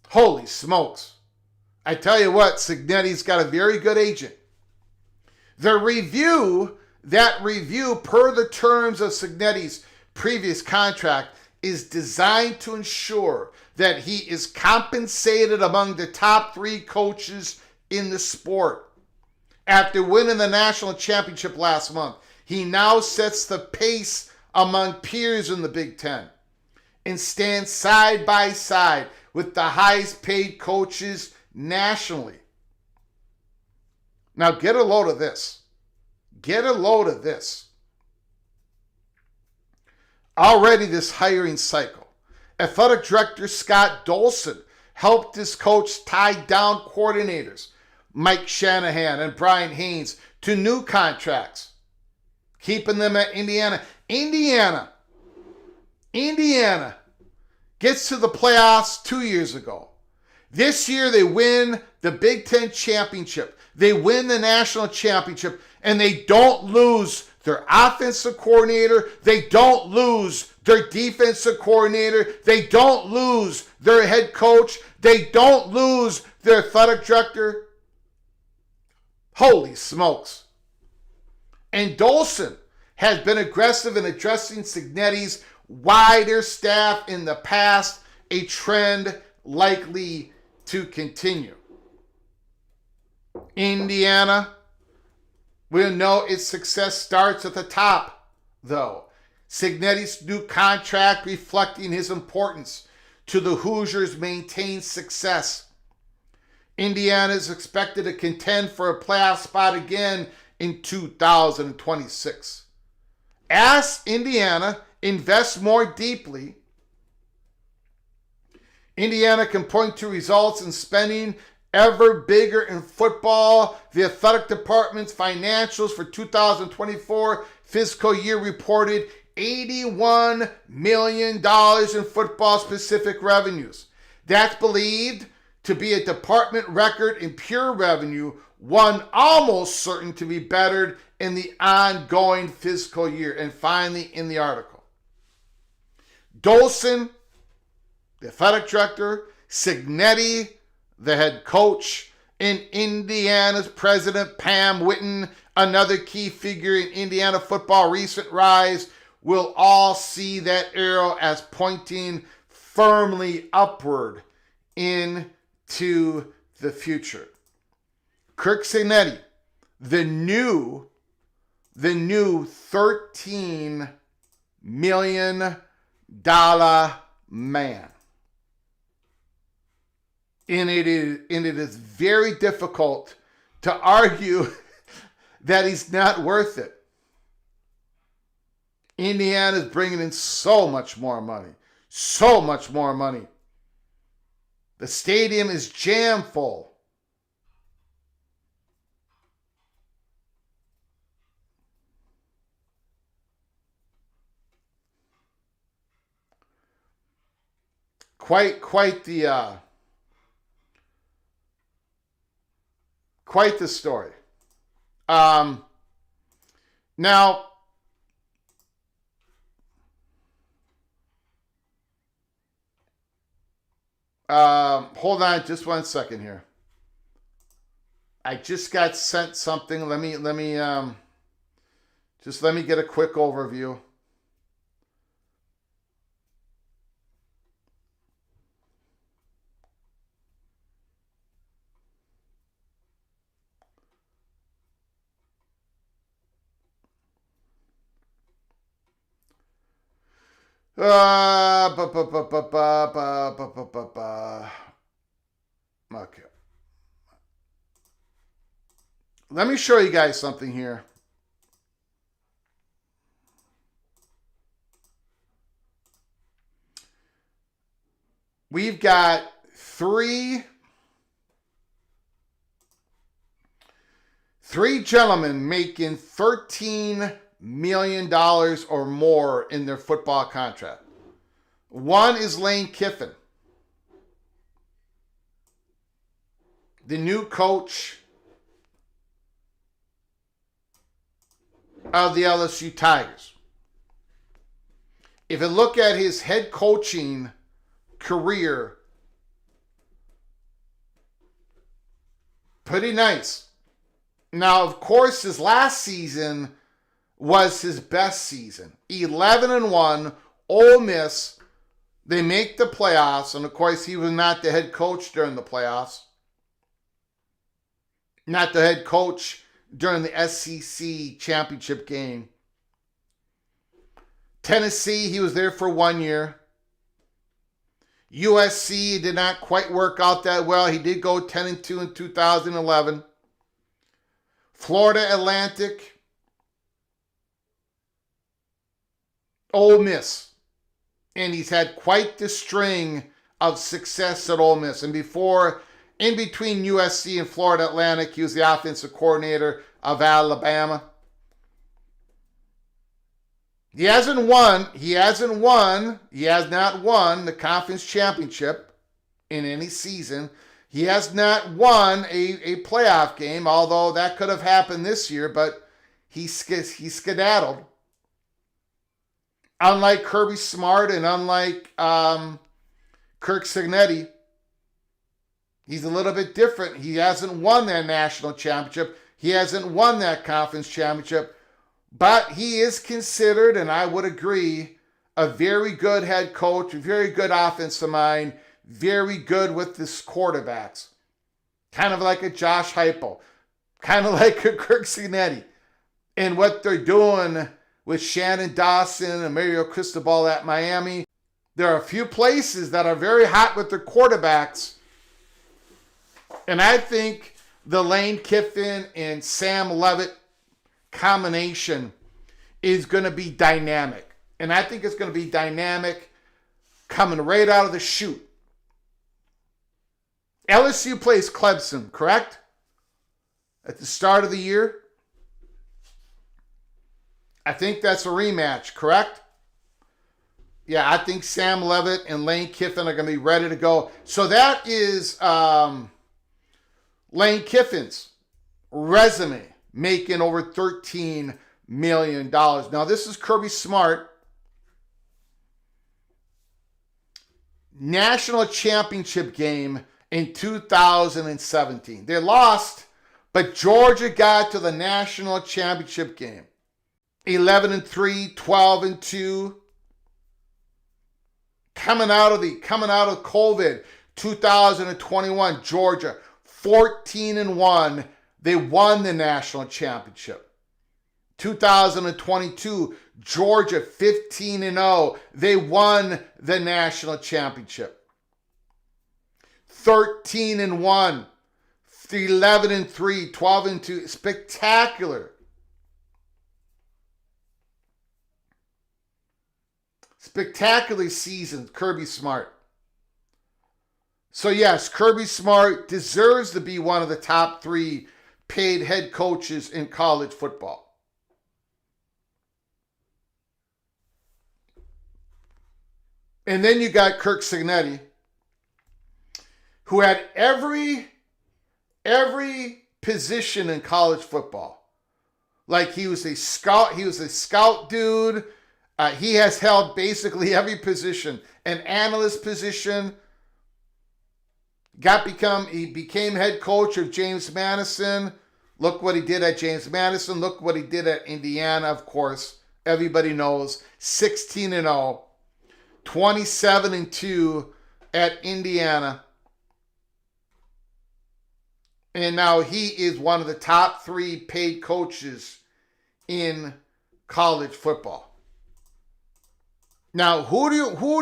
Holy smokes. I tell you what, Cignetti's got a very good agent. That review per the terms of Cignetti's previous contract is designed to ensure that he is compensated among the top 3 coaches in the sport. After winning the national championship last month, he now sets the pace among peers in the Big Ten and stands side by side with the highest paid coaches nationally. Now get a load of this. Get a load of this. Already this hiring cycle, athletic director Scott Dolson helped his coach tie down coordinators Mike Shanahan and Brian Haynes to new contracts, keeping them at Indiana. Indiana gets to the playoffs 2 years ago. This year they win the Big Ten championship. They win the national championship, and they don't lose their offensive coordinator. They don't lose their defensive coordinator. They don't lose their head coach. They don't lose their athletic director. Holy smokes. And Dolson has been aggressive in addressing Cignetti's wider staff in the past, a trend likely to continue. Indiana will know its success starts at the top, though. Cignetti's new contract reflecting his importance to the Hoosiers' maintained success. Indiana is expected to contend for a playoff spot again in 2026. As Indiana invests more deeply, Indiana can point to results in spending ever bigger in football. The athletic department's financials for 2024 fiscal year reported $81 million in football-specific revenues. That's believed to be a department record in pure revenue, one almost certain to be bettered in the ongoing fiscal year. And finally, in the article, Dolson, the athletic director, Cignetti, the head coach, and Indiana's president, Pam Whitten, another key figure in Indiana football recent rise, will all see that arrow as pointing firmly upward into the future. Curt Cignetti, the new $13 million man. And it is very difficult to argue that he's not worth it. Indiana's bringing in so much more money. The stadium is jam full. Quite the story. Now, hold on just 1 second here. I just got sent something. Let me get a quick overview. Okay. Let me show you guys something here. We've got three gentlemen making $13 million or more in their football contract. One is Lane Kiffin, the new coach of the LSU Tigers. If you look at his head coaching career, pretty nice. Now, of course, his last season was his best season. 11-1, Ole Miss. They make the playoffs, and of course, he was not the head coach during the playoffs. Not the head coach during the SEC championship game. Tennessee, he was there for 1 year. USC did not quite work out that well. He did go 10-2 in 2011. Florida Atlantic. Ole Miss. And he's had quite the string of success at Ole Miss. And in between USC and Florida Atlantic, he was the offensive coordinator of Alabama. He has not won the conference championship in any season. He has not won a playoff game, although that could have happened this year, but he skedaddled. Unlike Kirby Smart and unlike Curt Cignetti, he's a little bit different. He hasn't won that national championship. He hasn't won that conference championship. But he is considered, and I would agree, a very good head coach, a very good offensive mind, very good with his quarterbacks. Kind of like a Josh Heupel, kind of like a Curt Cignetti. And what they're doing with Shannon Dawson and Mario Cristobal at Miami, there are a few places that are very hot with their quarterbacks. And I think the Lane Kiffin and Sam Levitt combination is going to be dynamic. And I think it's going to be dynamic coming right out of the chute. LSU plays Clemson, correct? At the start of the year. I think that's a rematch, correct? Yeah, I think Sam Levitt and Lane Kiffin are going to be ready to go. So that is Lane Kiffin's resume, making over $13 million. Now, this is Kirby Smart. National championship game in 2017. They lost, but Georgia got to the national championship game. 11-3, 12-2. Coming out of COVID, 2021, Georgia 14-1. They won the national championship. 2022, Georgia 15-0. They won the national championship. 13-1, 11-3, 12-2. Spectacular. Spectacular season, Kirby Smart. So yes, Kirby Smart deserves to be one of the top 3 paid head coaches in college football. And then you got Curt Cignetti, who had every position in college football. Like he was a scout dude. He has held basically every position, an analyst position. He became head coach of James Madison. Look what he did at James Madison. Look what he did at Indiana, of course. Everybody knows 16-0, 27-2 at Indiana. And now he is one of the top 3 paid coaches in college football. Now, who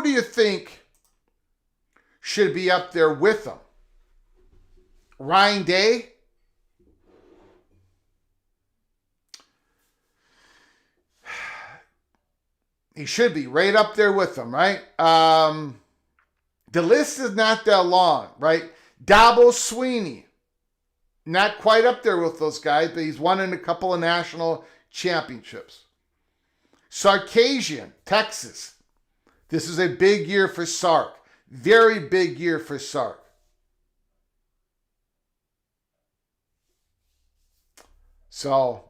do you think should be up there with him? Ryan Day? He should be right up there with him, right? The list is not that long, right? Dabo Swinney, not quite up there with those guys, but he's won in a couple of national championships. Sarkisian, Texas. This is a big year for Sark. Very big year for Sark. So,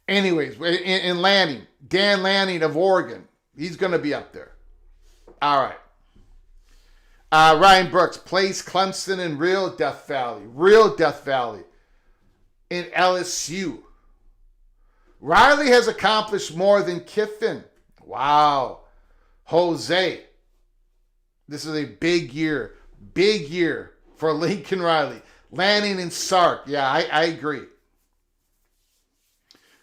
anyways, in Lanning, Dan Lanning of Oregon, he's going to be up there. All right. Ryan Brooks plays Clemson in real Death Valley. Real Death Valley. In LSU. Riley has accomplished more than Kiffin. Wow. Jose. This is a big year. Big year for Lincoln Riley. Lanning and Sark. Yeah, I agree.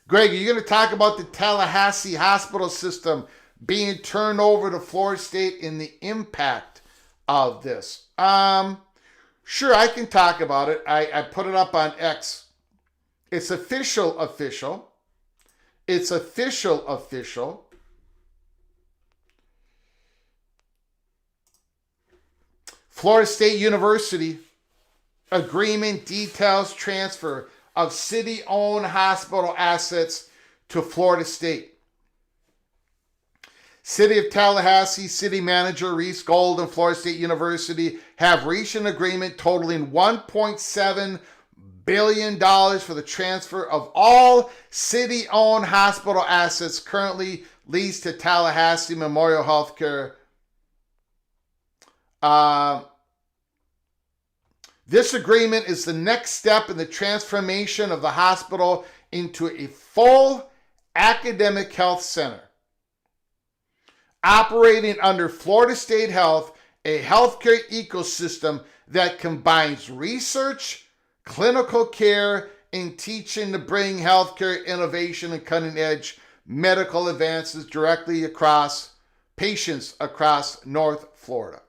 Greg, are you going to talk about the Tallahassee hospital system being turned over to Florida State and the impact of this? Sure, I can talk about it. I put it up on X. It's official. It's official. Florida State University agreement details transfer of city-owned hospital assets to Florida State. City of Tallahassee City Manager Reese Gold and Florida State University have reached an agreement totaling $1.7 billion for the transfer of all city-owned hospital assets currently leased to Tallahassee Memorial Healthcare. This agreement is the next step in the transformation of the hospital into a full academic health center. Operating under Florida State Health, a healthcare ecosystem that combines research, clinical care, and teaching to bring healthcare innovation and cutting-edge medical advances directly across patients across North Florida.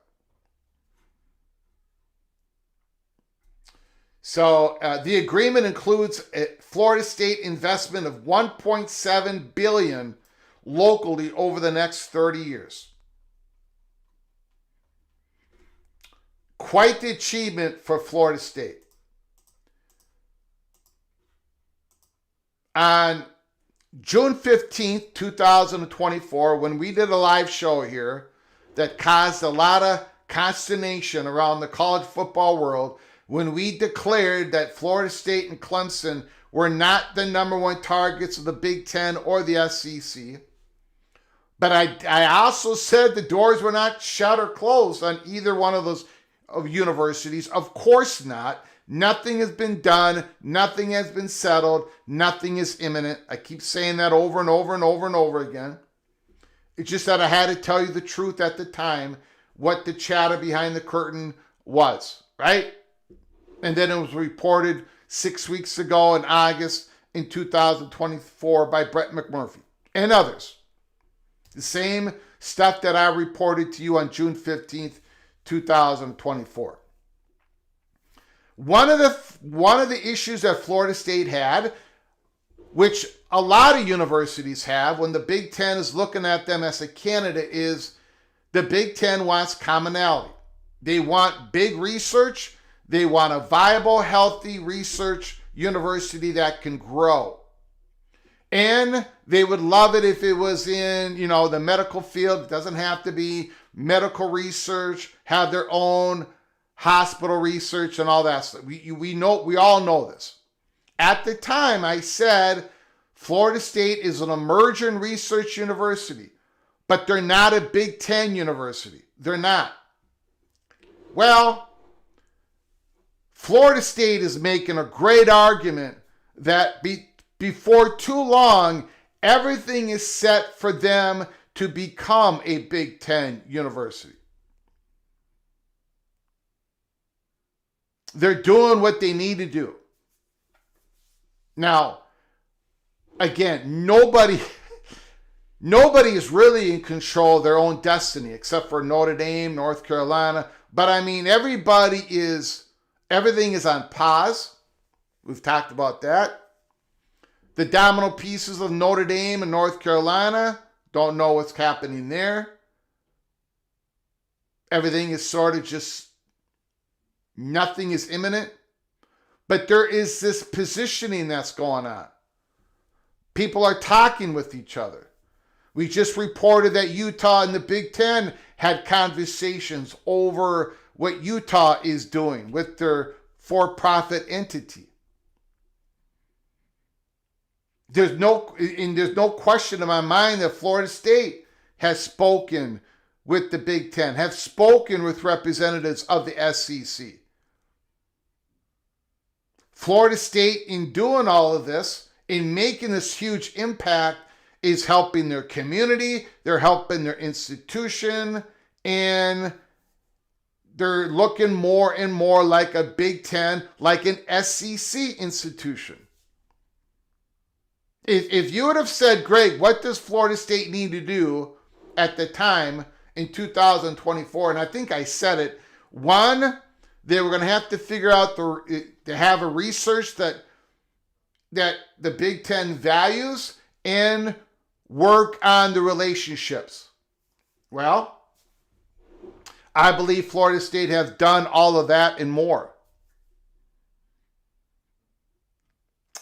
So the agreement includes a Florida State investment of $1.7 billion locally over the next 30 years. Quite the achievement for Florida State. On June 15th, 2024, when we did a live show here that caused a lot of consternation around the college football world, when we declared that Florida State and Clemson were not the number 1 targets of the Big Ten or the SEC. But I also said the doors were not shut or closed on either one of those universities. Of course not. Nothing has been done. Nothing has been settled. Nothing is imminent. I keep saying that over and over and over and over again. It's just that I had to tell you the truth at the time, what the chatter behind the curtain was, right? And then it was reported 6 weeks ago in August in 2024 by Brett McMurphy and others. The same stuff that I reported to you on June 15th, 2024. One of the issues that Florida State had, which a lot of universities have when the Big Ten is looking at them as a candidate, is the Big Ten wants commonality. They want big research. They want a viable, healthy research university that can grow. And they would love it if it was in, the medical field. It doesn't have to be medical research, have their own hospital research and all that stuff. We all know this. At the time, I said Florida State is an emerging research university, but they're not a Big Ten university. They're not. Well, Florida State is making a great argument that before too long, everything is set for them to become a Big Ten university. They're doing what they need to do. Now, again, nobody is really in control of their own destiny except for Notre Dame, North Carolina. But I mean, everything is on pause. We've talked about that. The domino pieces of Notre Dame and North Carolina, don't know what's happening there. Everything is sort of just, nothing is imminent. But there is this positioning that's going on. People are talking with each other. We just reported that Utah and the Big Ten had conversations over what Utah is doing with their for-profit entity. There's no question in my mind that Florida State has spoken with the Big Ten, have spoken with representatives of the SEC. Florida State, in doing all of this, in making this huge impact, is helping their community, they're helping their institution, and they're looking more and more like a Big Ten, like an SEC institution. If you would have said, Greg, what does Florida State need to do at the time in 2024? And I think I said it. One, they were going to have to figure out to have a research that the Big Ten values and work on the relationships. Well, I believe Florida State has done all of that and more.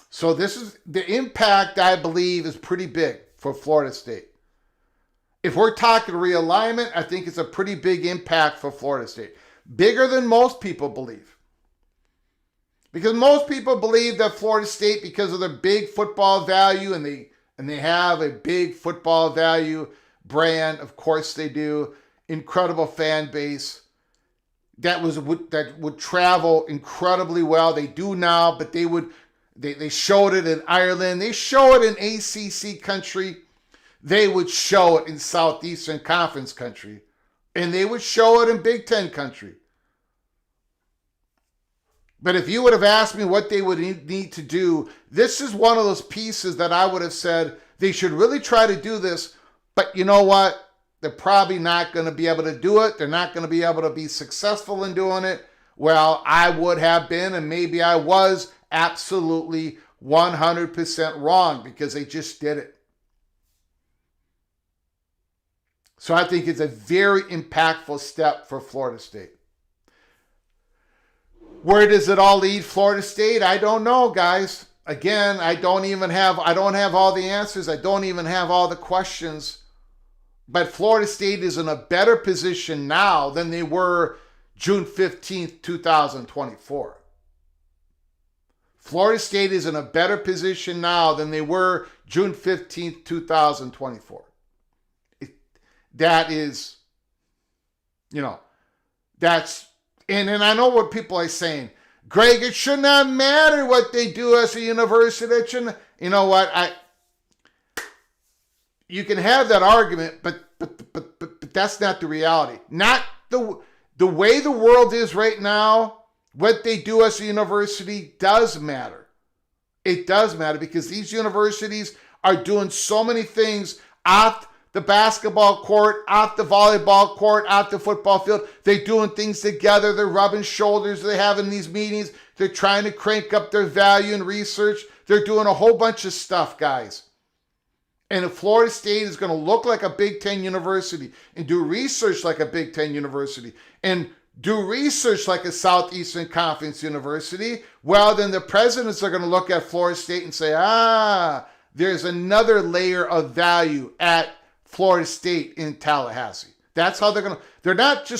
So this is the impact, I believe, is pretty big for Florida State. If we're talking realignment, I think it's a pretty big impact for Florida State. Bigger than most people believe. Because most people believe that Florida State, because of their big football value, and they have a big football value brand, of course they do, incredible fan base, that would travel incredibly well. They do now, but they showed it in Ireland. They show it in ACC country. They would show it in Southeastern Conference country. And they would show it in Big Ten country. But if you would have asked me what they would need to do, this is one of those pieces that I would have said they should really try to do this. But you know what? They're probably not going to be able to do it. They're not going to be able to be successful in doing it. Well, I would have been, and maybe I was, absolutely 100% wrong because they just did it. So I think it's a very impactful step for Florida State. Where does it all lead Florida State? I don't know, guys. Again, I don't have all the answers. I don't even have all the questions. But Florida State is in a better position now than they were June 15th, 2024. Florida State is in a better position now than they were June 15th, 2024. That is, that's, and I know what people are saying. Greg, it should not matter what they do as a university. It shouldn't, you know what, you can have that argument, but that's not the reality. Not the way the world is right now. What they do as a university does matter. It does matter because these universities are doing so many things off the basketball court, off the volleyball court, off the football field. They're doing things together. They're rubbing shoulders. They're having these meetings. They're trying to crank up their value and research. They're doing a whole bunch of stuff, guys. And if Florida State is going to look like a Big Ten university and do research like a Big Ten university and do research like a Southeastern Conference university, well, then the presidents are going to look at Florida State and say, there's another layer of value at Florida State in Tallahassee. That's how they're not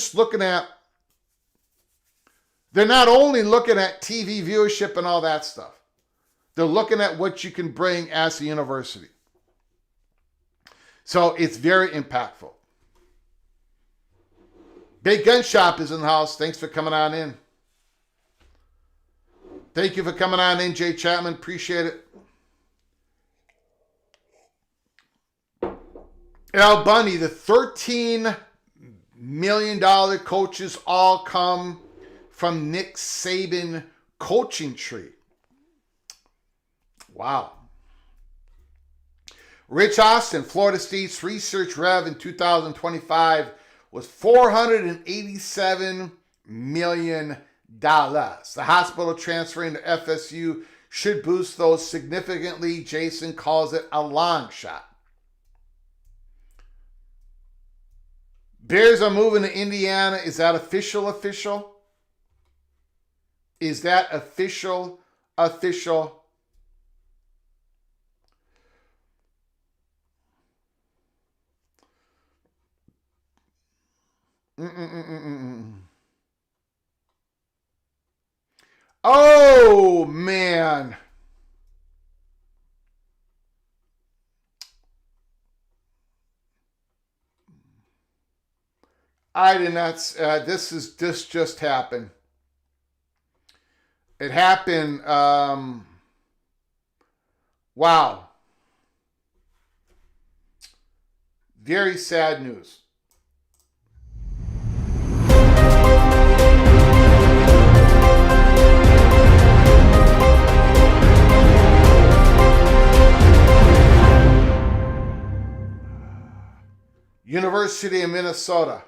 only looking at TV viewership and all that stuff. They're looking at what you can bring as a university. So it's very impactful. Big Gun Shop is in the house. Thanks for coming on in. Thank you for coming on in, Jay Chapman. Appreciate it. Al Bundy, the $13 million coaches all come from Nick Saban coaching tree. Wow. Rich Austin, Florida State's research rev in 2025 was $487 million. The hospital transferring to FSU should boost those significantly. Jason calls it a long shot. Bears are moving to Indiana. Is that official? Is that official? Oh, man. I did not. This just happened. It happened. Wow. Very sad news. University of Minnesota.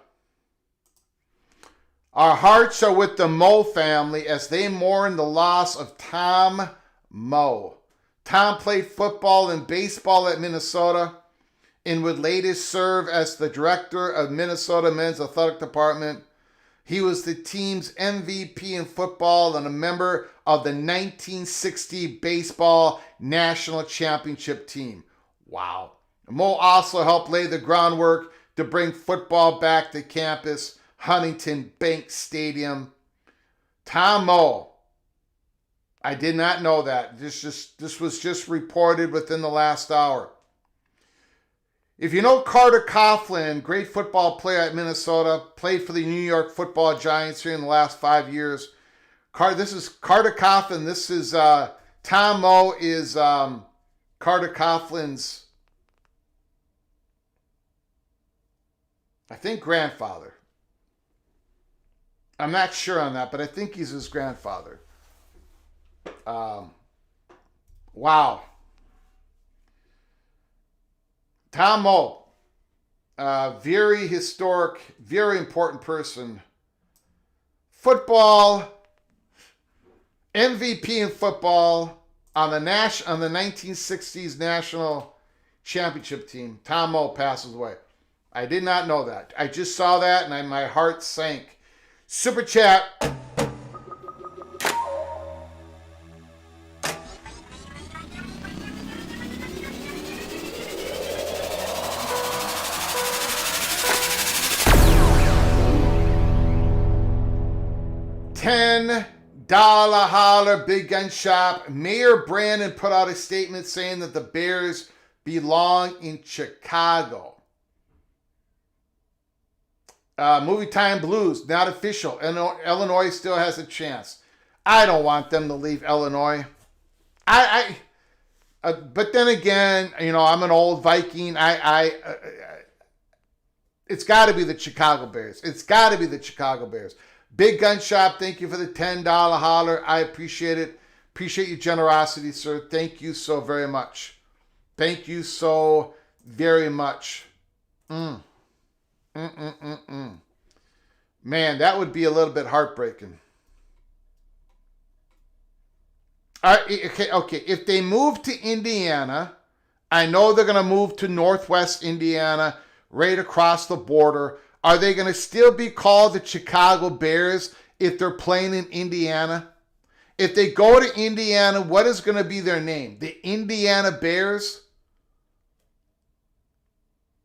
Our hearts are with the Moe family as they mourn the loss of Tom Moe. Tom played football and baseball at Minnesota and would later serve as the director of Minnesota men's athletic department. He was the team's MVP in football and a member of the 1960 baseball national championship team. Wow. Moe also helped lay the groundwork to bring football back to campus. Huntington Bank Stadium. Tom Moe. I did not know that. This was just reported within the last hour. If you know Carter Coughlin, great football player at Minnesota, played for the New York Football Giants here in the last 5 years. This is Carter Coughlin. This is Tom Moe is Carter Coughlin's, I think, grandfather. I'm not sure on that, but I think he's his grandfather. Wow. Tom Moe, very historic, very important person. Football, MVP in football on the 1960s national championship team. Tom Moe passes away. I did not know that. I just saw that and my heart sank. Super chat. $10 holler, Big Gun Shop. Mayor Brandon put out a statement saying that the Bears belong in Chicago. Movie Time Blues, not official. Illinois still has a chance. I don't want them to leave Illinois. But then again, I'm an old Viking. It's got to be the Chicago Bears. It's got to be the Chicago Bears. Big Gun Shop, thank you for the $10 holler. I appreciate it. Appreciate your generosity, sir. Thank you so very much. Thank you so very much. Man, that would be a little bit heartbreaking. Okay. If they move to Indiana, I know they're going to move to Northwest Indiana, right across the border. Are they going to still be called the Chicago Bears if they're playing in Indiana? If they go to Indiana, what is going to be their name? The Indiana Bears?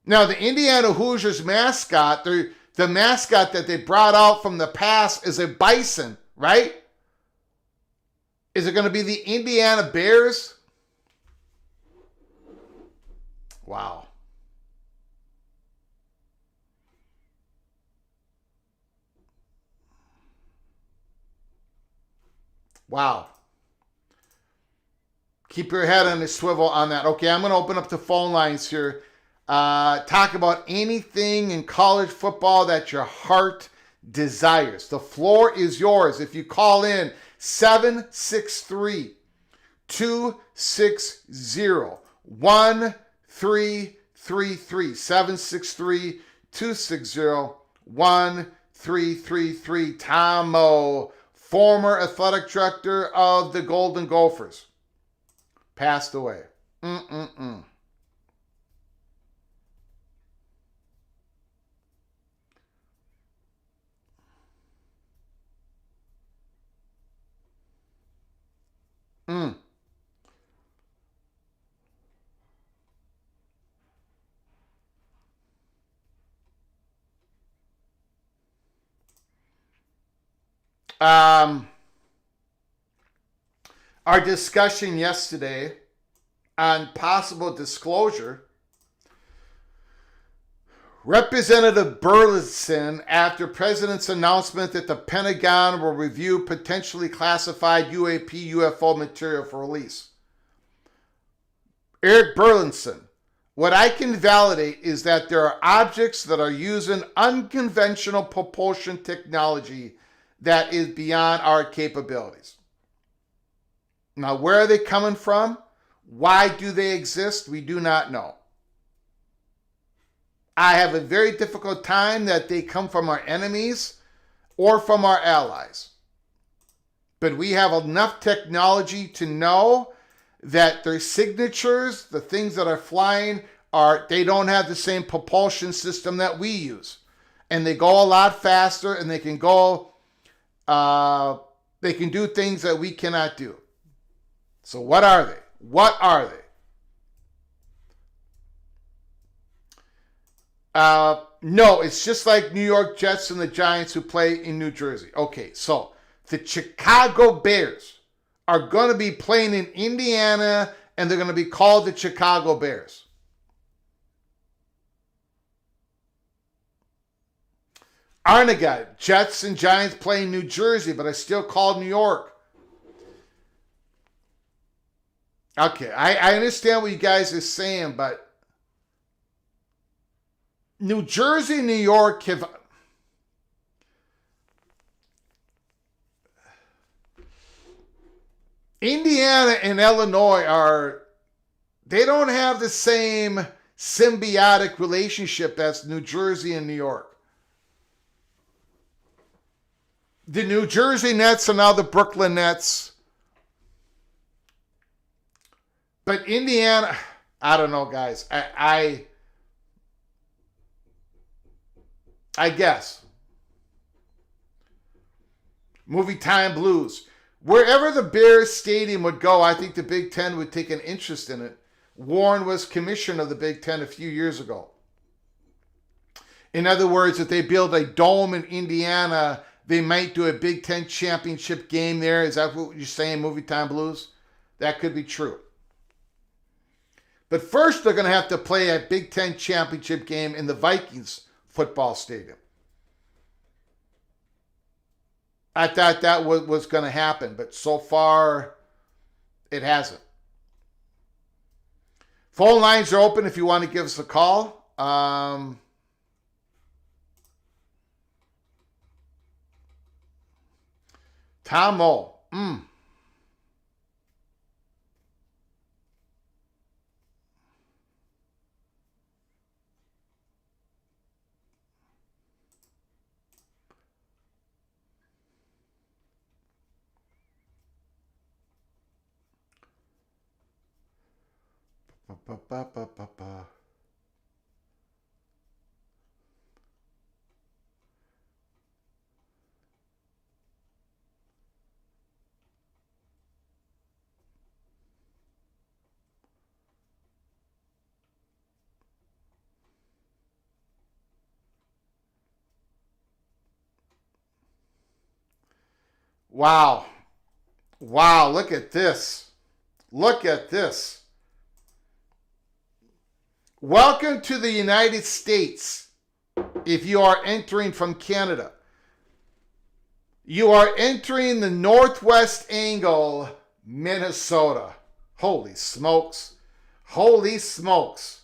Now, the Indiana Hoosiers mascot, the mascot that they brought out from the past is a bison, right? Is it going to be the Indiana Bears? Wow. Wow. Keep your head on the swivel on that. Okay, I'm going to open up the phone lines here. Talk about anything in college football that your heart desires. The floor is yours. If you call in 763 260 1333 763 260 1333. Tomo, former athletic director of the Golden Gophers, passed away. Mm-mm-mm. Mm. Our discussion yesterday on possible disclosure, Representative Burleson, after President's announcement that the Pentagon will review potentially classified UAP UFO material for release. Eric Burleson, what I can validate is that there are objects that are using unconventional propulsion technology that is beyond our capabilities. Now, where are they coming from? Why do they exist? We do not know. I have a very difficult time that they come from our enemies or from our allies. But we have enough technology to know that their signatures, the things that are flying, they don't have the same propulsion system that we use. And they go a lot faster, and they can do things that we cannot do. So what are they? What are they? No, it's just like New York Jets and the Giants who play in New Jersey. Okay, so the Chicago Bears are going to be playing in Indiana, and they're going to be called the Chicago Bears. Arnegat, Jets and Giants play in New Jersey, but I still call New York. Okay, I understand what you guys are saying, but New Jersey and New York have... Indiana and Illinois they don't have the same symbiotic relationship as New Jersey and New York. The New Jersey Nets are now the Brooklyn Nets. But Indiana, I don't know, guys. I guess. Movie Time Blues. Wherever the Bears Stadium would go, I think the Big Ten would take an interest in it. Warren was commissioner of the Big Ten a few years ago. In other words, if they build a dome in Indiana, they might do a Big Ten championship game there. Is that what you're saying, Movie Time Blues? That could be true. But first, they're going to have to play a Big Ten championship game in the Vikings football stadium. I thought that was going to happen, but so far, it hasn't. Phone lines are open if you want to give us a call. Tom O. Wow. Wow, look at this. Look at this. Welcome to the United States. If you are entering from Canada, you are entering the northwest angle, Minnesota. Holy smokes. Holy smokes.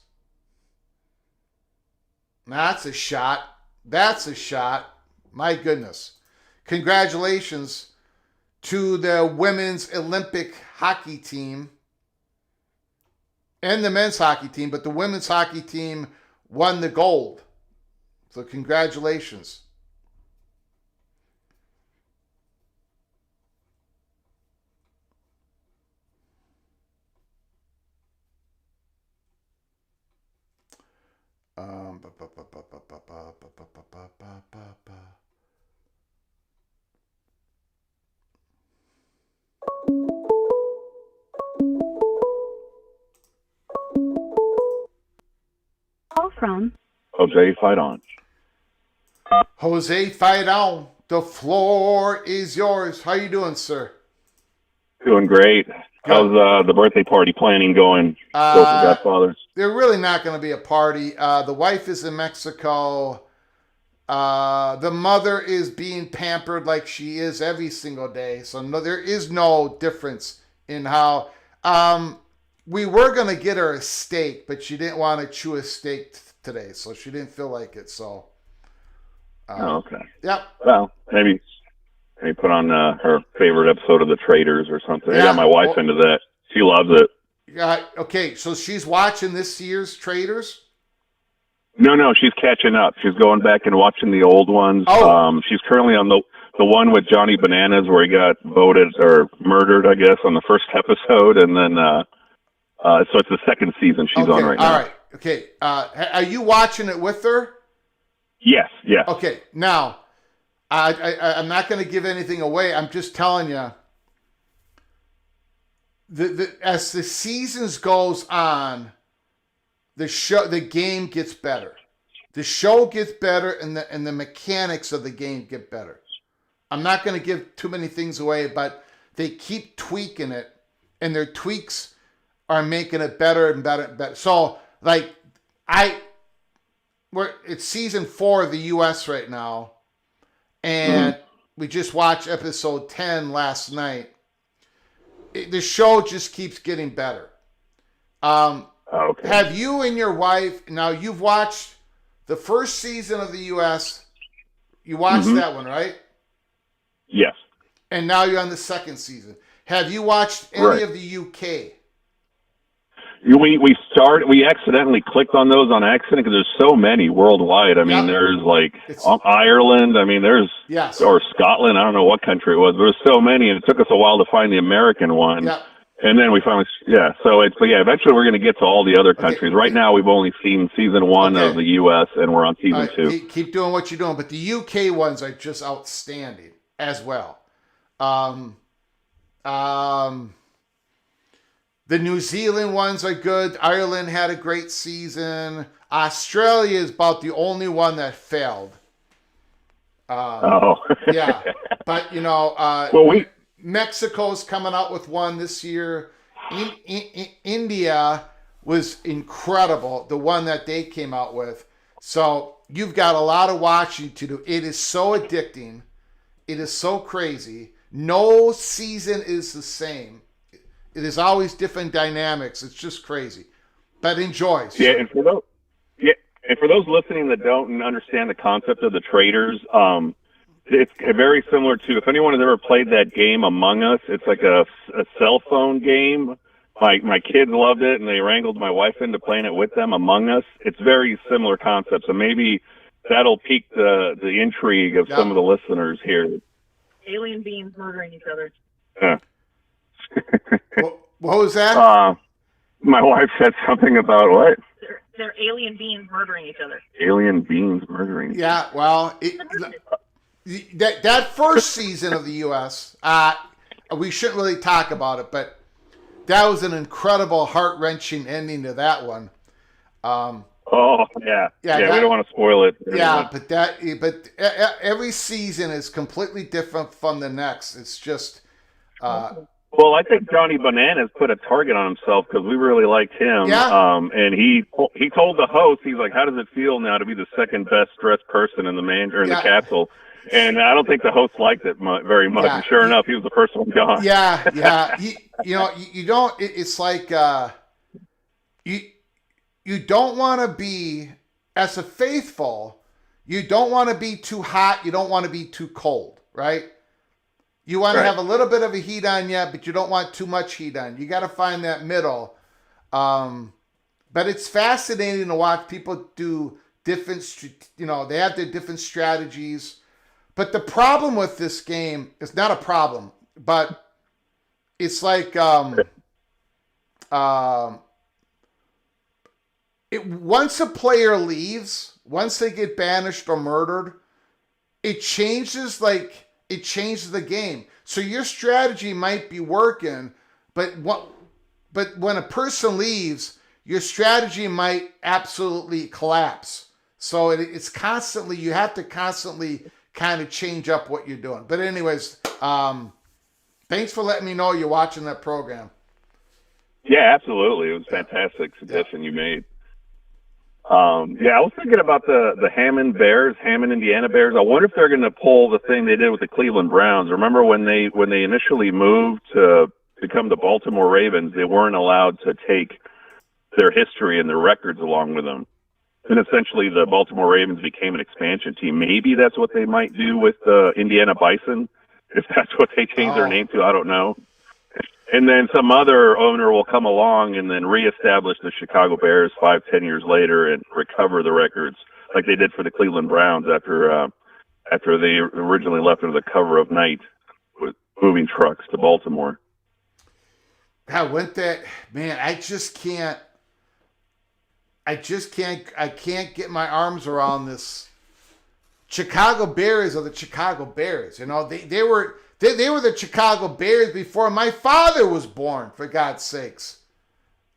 That's a shot. That's a shot. My goodness. Congratulations to the women's Olympic hockey team and the men's hockey team, but the women's hockey team won the gold. So congratulations. Call from Jose, fight on. Jose, fight on. The floor is yours. How you doing, sir? Doing great. How's the birthday party planning going? Both the Godfathers. They're really not going to be a party. The wife is in Mexico. The mother is being pampered like she is every single day. So no, there is no difference in how. We were going to get her a steak, but she didn't want to chew a steak today, so she didn't feel like it. So. Okay. Yep. Well, maybe put on her favorite episode of The Traitors or something. Yeah. I got my wife into that. She loves it. Okay, so she's watching this year's Traitors? No, she's catching up. She's going back and watching the old ones. Oh. She's currently on the one with Johnny Bananas where he got voted or murdered, I guess, on the first episode, and then so it's the second season she's on right now. All right. Okay. Are you watching it with her? Yes. Okay. Now, I'm not going to give anything away. I'm just telling you. As the seasons goes on, the game gets better. The show gets better, and the mechanics of the game get better. I'm not going to give too many things away, but they keep tweaking it, and their tweaks are making it better and better and better. So, like, it's season 4 of the U.S. right now, and we just watched episode 10 last night. The show just keeps getting better. Okay. Have you and your wife, now you've watched the first season of the U.S., you watched that one, right? Yes. And now you're on the second season. Have you watched any of the U.K.? We accidentally clicked on those on accident because there's so many worldwide. I mean, there's like Ireland. I mean, there's or Scotland. I don't know what country it was, but there's so many, and it took us a while to find the American one. Yeah. And then we finally, So eventually we're going to get to all the other countries. Right now, we've only seen season 1 of the U.S. and we're on season 2. Keep doing what you're doing, but the U.K. ones are just outstanding as well. The New Zealand ones are good. Ireland had a great season. Australia is about the only one that failed. Yeah, but Mexico's coming out with one this year. India was incredible, the one that they came out with. So you've got a lot of watching to do. It is so addicting. It is so crazy. No season is the same. It is always different dynamics. It's just crazy, but enjoy. Yeah, and for those listening that don't understand the concept of the Traitors, it's very similar to, if anyone has ever played that game Among Us. It's like a cell phone game. My kids loved it, and they wrangled my wife into playing it with them. Among Us. It's very similar concept, so maybe that'll pique the intrigue of some of the listeners here. alien beings murdering each other. What was that? My wife said something about what? They're alien beings murdering each other. Alien beings murdering. Yeah, well, that first season of the U.S., we shouldn't really talk about it, but that was an incredible, heart-wrenching ending to that one. Oh, yeah. Yeah, Yeah, we don't want to spoil it. for yeah, anyone. but every season is completely different from the next. It's just Well, I think Johnny Bananas put a target on himself because we really liked him. yeah, And he told the host, he's like, "How does it feel now to be the second best dressed person in the yeah, castle?" And I don't think the host liked it very much. And yeah, sure enough, he was the first one gone. yeah. You don't. It's like you you don't want to be as a faithful. You don't want to be too hot. You don't want to be too cold, right? You want to Right. have a little bit of a heat on you, but you don't want too much heat on. You got to find that middle. But it's fascinating to watch people do different. They have their different strategies. But the problem with this game is not a problem, but it's like um, once a player leaves, once they get banished or murdered, it changes the game. So your strategy might be working, but when a person leaves, your strategy might absolutely collapse. So it's constantly, you have to constantly kind of change up what you're doing. But anyways, thanks for letting me know you're watching that program. Yeah, absolutely. It was a fantastic suggestion you made. Yeah, I was thinking about the Hammond Bears, Hammond, Indiana Bears. I wonder if they're going to pull the thing they did with the Cleveland Browns. Remember when they initially moved to become the Baltimore Ravens, they weren't allowed to take their history and their records along with them. And essentially the Baltimore Ravens became an expansion team. Maybe that's what they might do with the Indiana Bison. If that's what they change their name to, I don't know. And then some other owner will come along and then reestablish the Chicago Bears 5-10 years later and recover the records like they did for the Cleveland Browns after they originally left under the cover of night with moving trucks to Baltimore. I can't get my arms around this. Chicago Bears are the Chicago Bears. They were the Chicago Bears before my father was born, for God's sakes.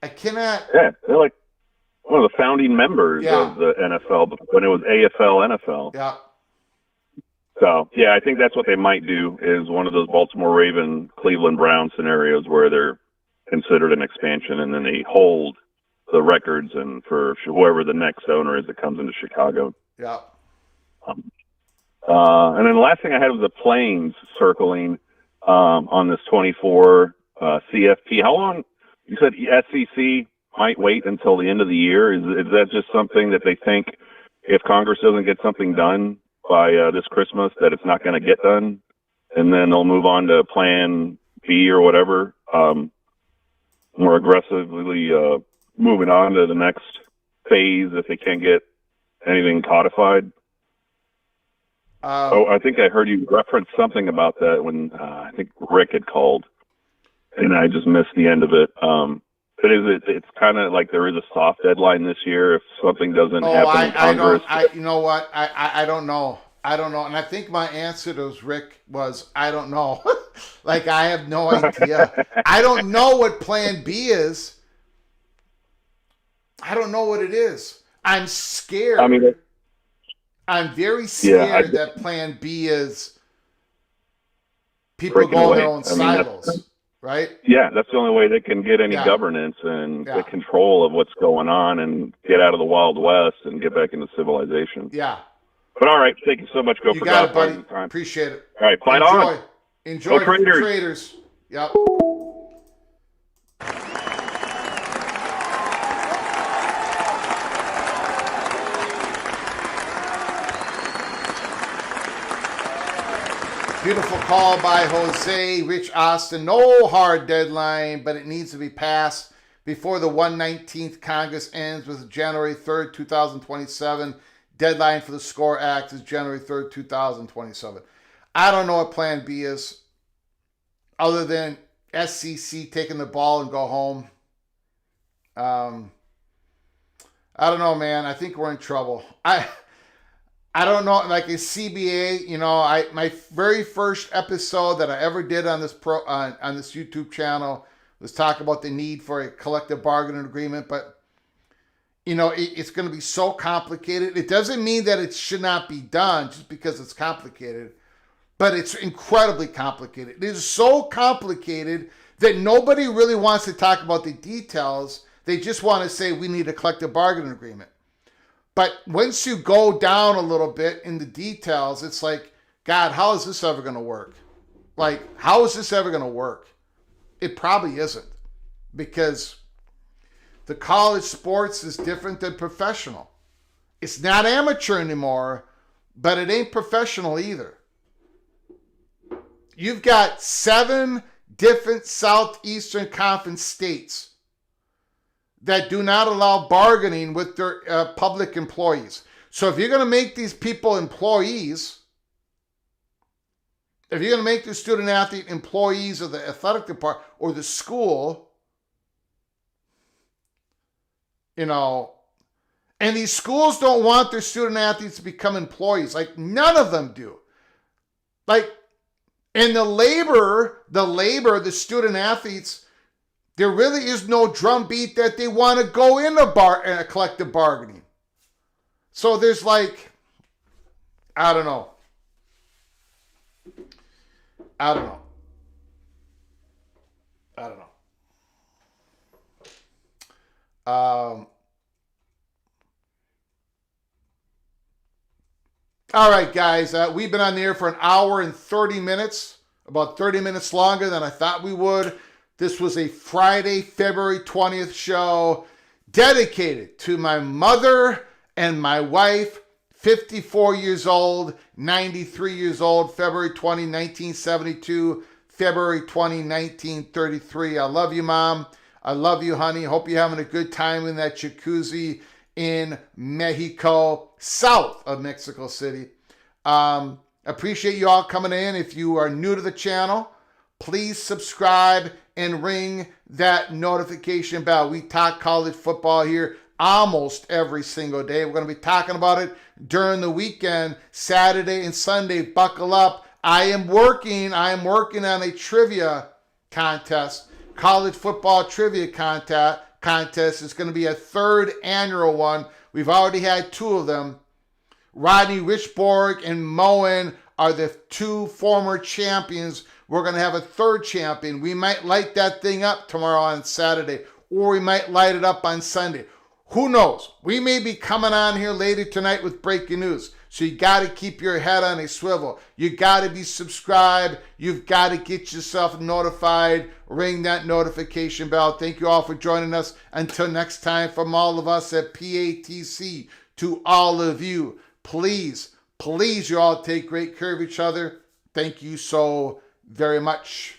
I cannot. Yeah, they're like one of the founding members of the NFL when it was AFL NFL. Yeah. So, yeah, I think that's what they might do is one of those Baltimore Raven, Cleveland Brown scenarios where they're considered an expansion and then they hold the records and for whoever the next owner is that comes into Chicago. Yeah. And then the last thing I had was the planes circling on this 24 CFP. How long? You said SEC might wait until the end of the year. Is that just something that they think if Congress doesn't get something done by this Christmas that it's not going to get done, and then they'll move on to Plan B or whatever, more aggressively moving on to the next phase if they can't get anything codified? I think I heard you reference something about that when I think Rick had called, and I just missed the end of it. But it's kind of like there is a soft deadline this year if something doesn't happen in Congress. You know what? I don't know. I don't know. And I think my answer to Rick was, I don't know. Like, I have no idea. I don't know what Plan B is. I don't know what it is. I'm scared. I mean, I'm very scared that Plan B is people go their own silos, right? Yeah, that's the only way they can get any governance and get control of what's going on and get out of the Wild West and get back into civilization. Yeah. But all right, thank you so much. Go you for got it, buddy. Time. Appreciate it. All right, fight on. Enjoy Go Traders. Traders. Yep. Beautiful call by Jose Rich Austin. No hard deadline, but it needs to be passed before the 119th Congress ends with January 3rd, 2027. Deadline for the SCORE Act is January 3rd, 2027. I don't know what Plan B is other than SEC taking the ball and go home. I don't know, man. I think we're in trouble. I don't know, like a CBA, my very first episode that I ever did on this on this YouTube channel was talk about the need for a collective bargaining agreement. But it's going to be so complicated. It doesn't mean that it should not be done just because it's complicated, but it's incredibly complicated. It is so complicated that nobody really wants to talk about the details. They just want to say we need a collective bargaining agreement. But once you go down a little bit in the details, it's like, God, how is this ever going to work? Like, how is this ever going to work? It probably isn't, because the college sports is different than professional. It's not amateur anymore, but it ain't professional either. You've got 7 different Southeastern Conference states that do not allow bargaining with their public employees. So if you're going to make these people employees, if you're going to make the student athlete employees of the athletic department or the school, and these schools don't want their student athletes to become employees. Like, none of them do. Like, and the student athletes, there really is no drumbeat that they want to go into a collective bargaining. So there's like, I don't know. All right, guys, we've been on the air for an hour and 30 minutes, about 30 minutes longer than I thought we would. This was a Friday, February 20th show dedicated to my mother and my wife, 54 years old, 93 years old, February 20, 1972, February 20, 1933. I love you, Mom. I love you, honey. Hope you're having a good time in that jacuzzi in Mexico, south of Mexico City. Appreciate you all coming in. If you are new to the channel, please subscribe and ring that notification bell. We talk college football here almost every single day. We're going to be talking about it during the weekend, Saturday and Sunday. Buckle up. I am working on a trivia contest, college football trivia contest. It's going to be a 3rd annual one. We've already had 2 of them. Rodney Richborg and Moen are the 2 former champions. We're going to have a 3rd champion. We might light that thing up tomorrow on Saturday, or we might light it up on Sunday. Who knows? We may be coming on here later tonight with breaking news. So you got to keep your head on a swivel. You got to be subscribed. You've got to get yourself notified. Ring that notification bell. Thank you all for joining us. Until next time, from all of us at PATC, to all of you, please you all take great care of each other. Thank you so very much.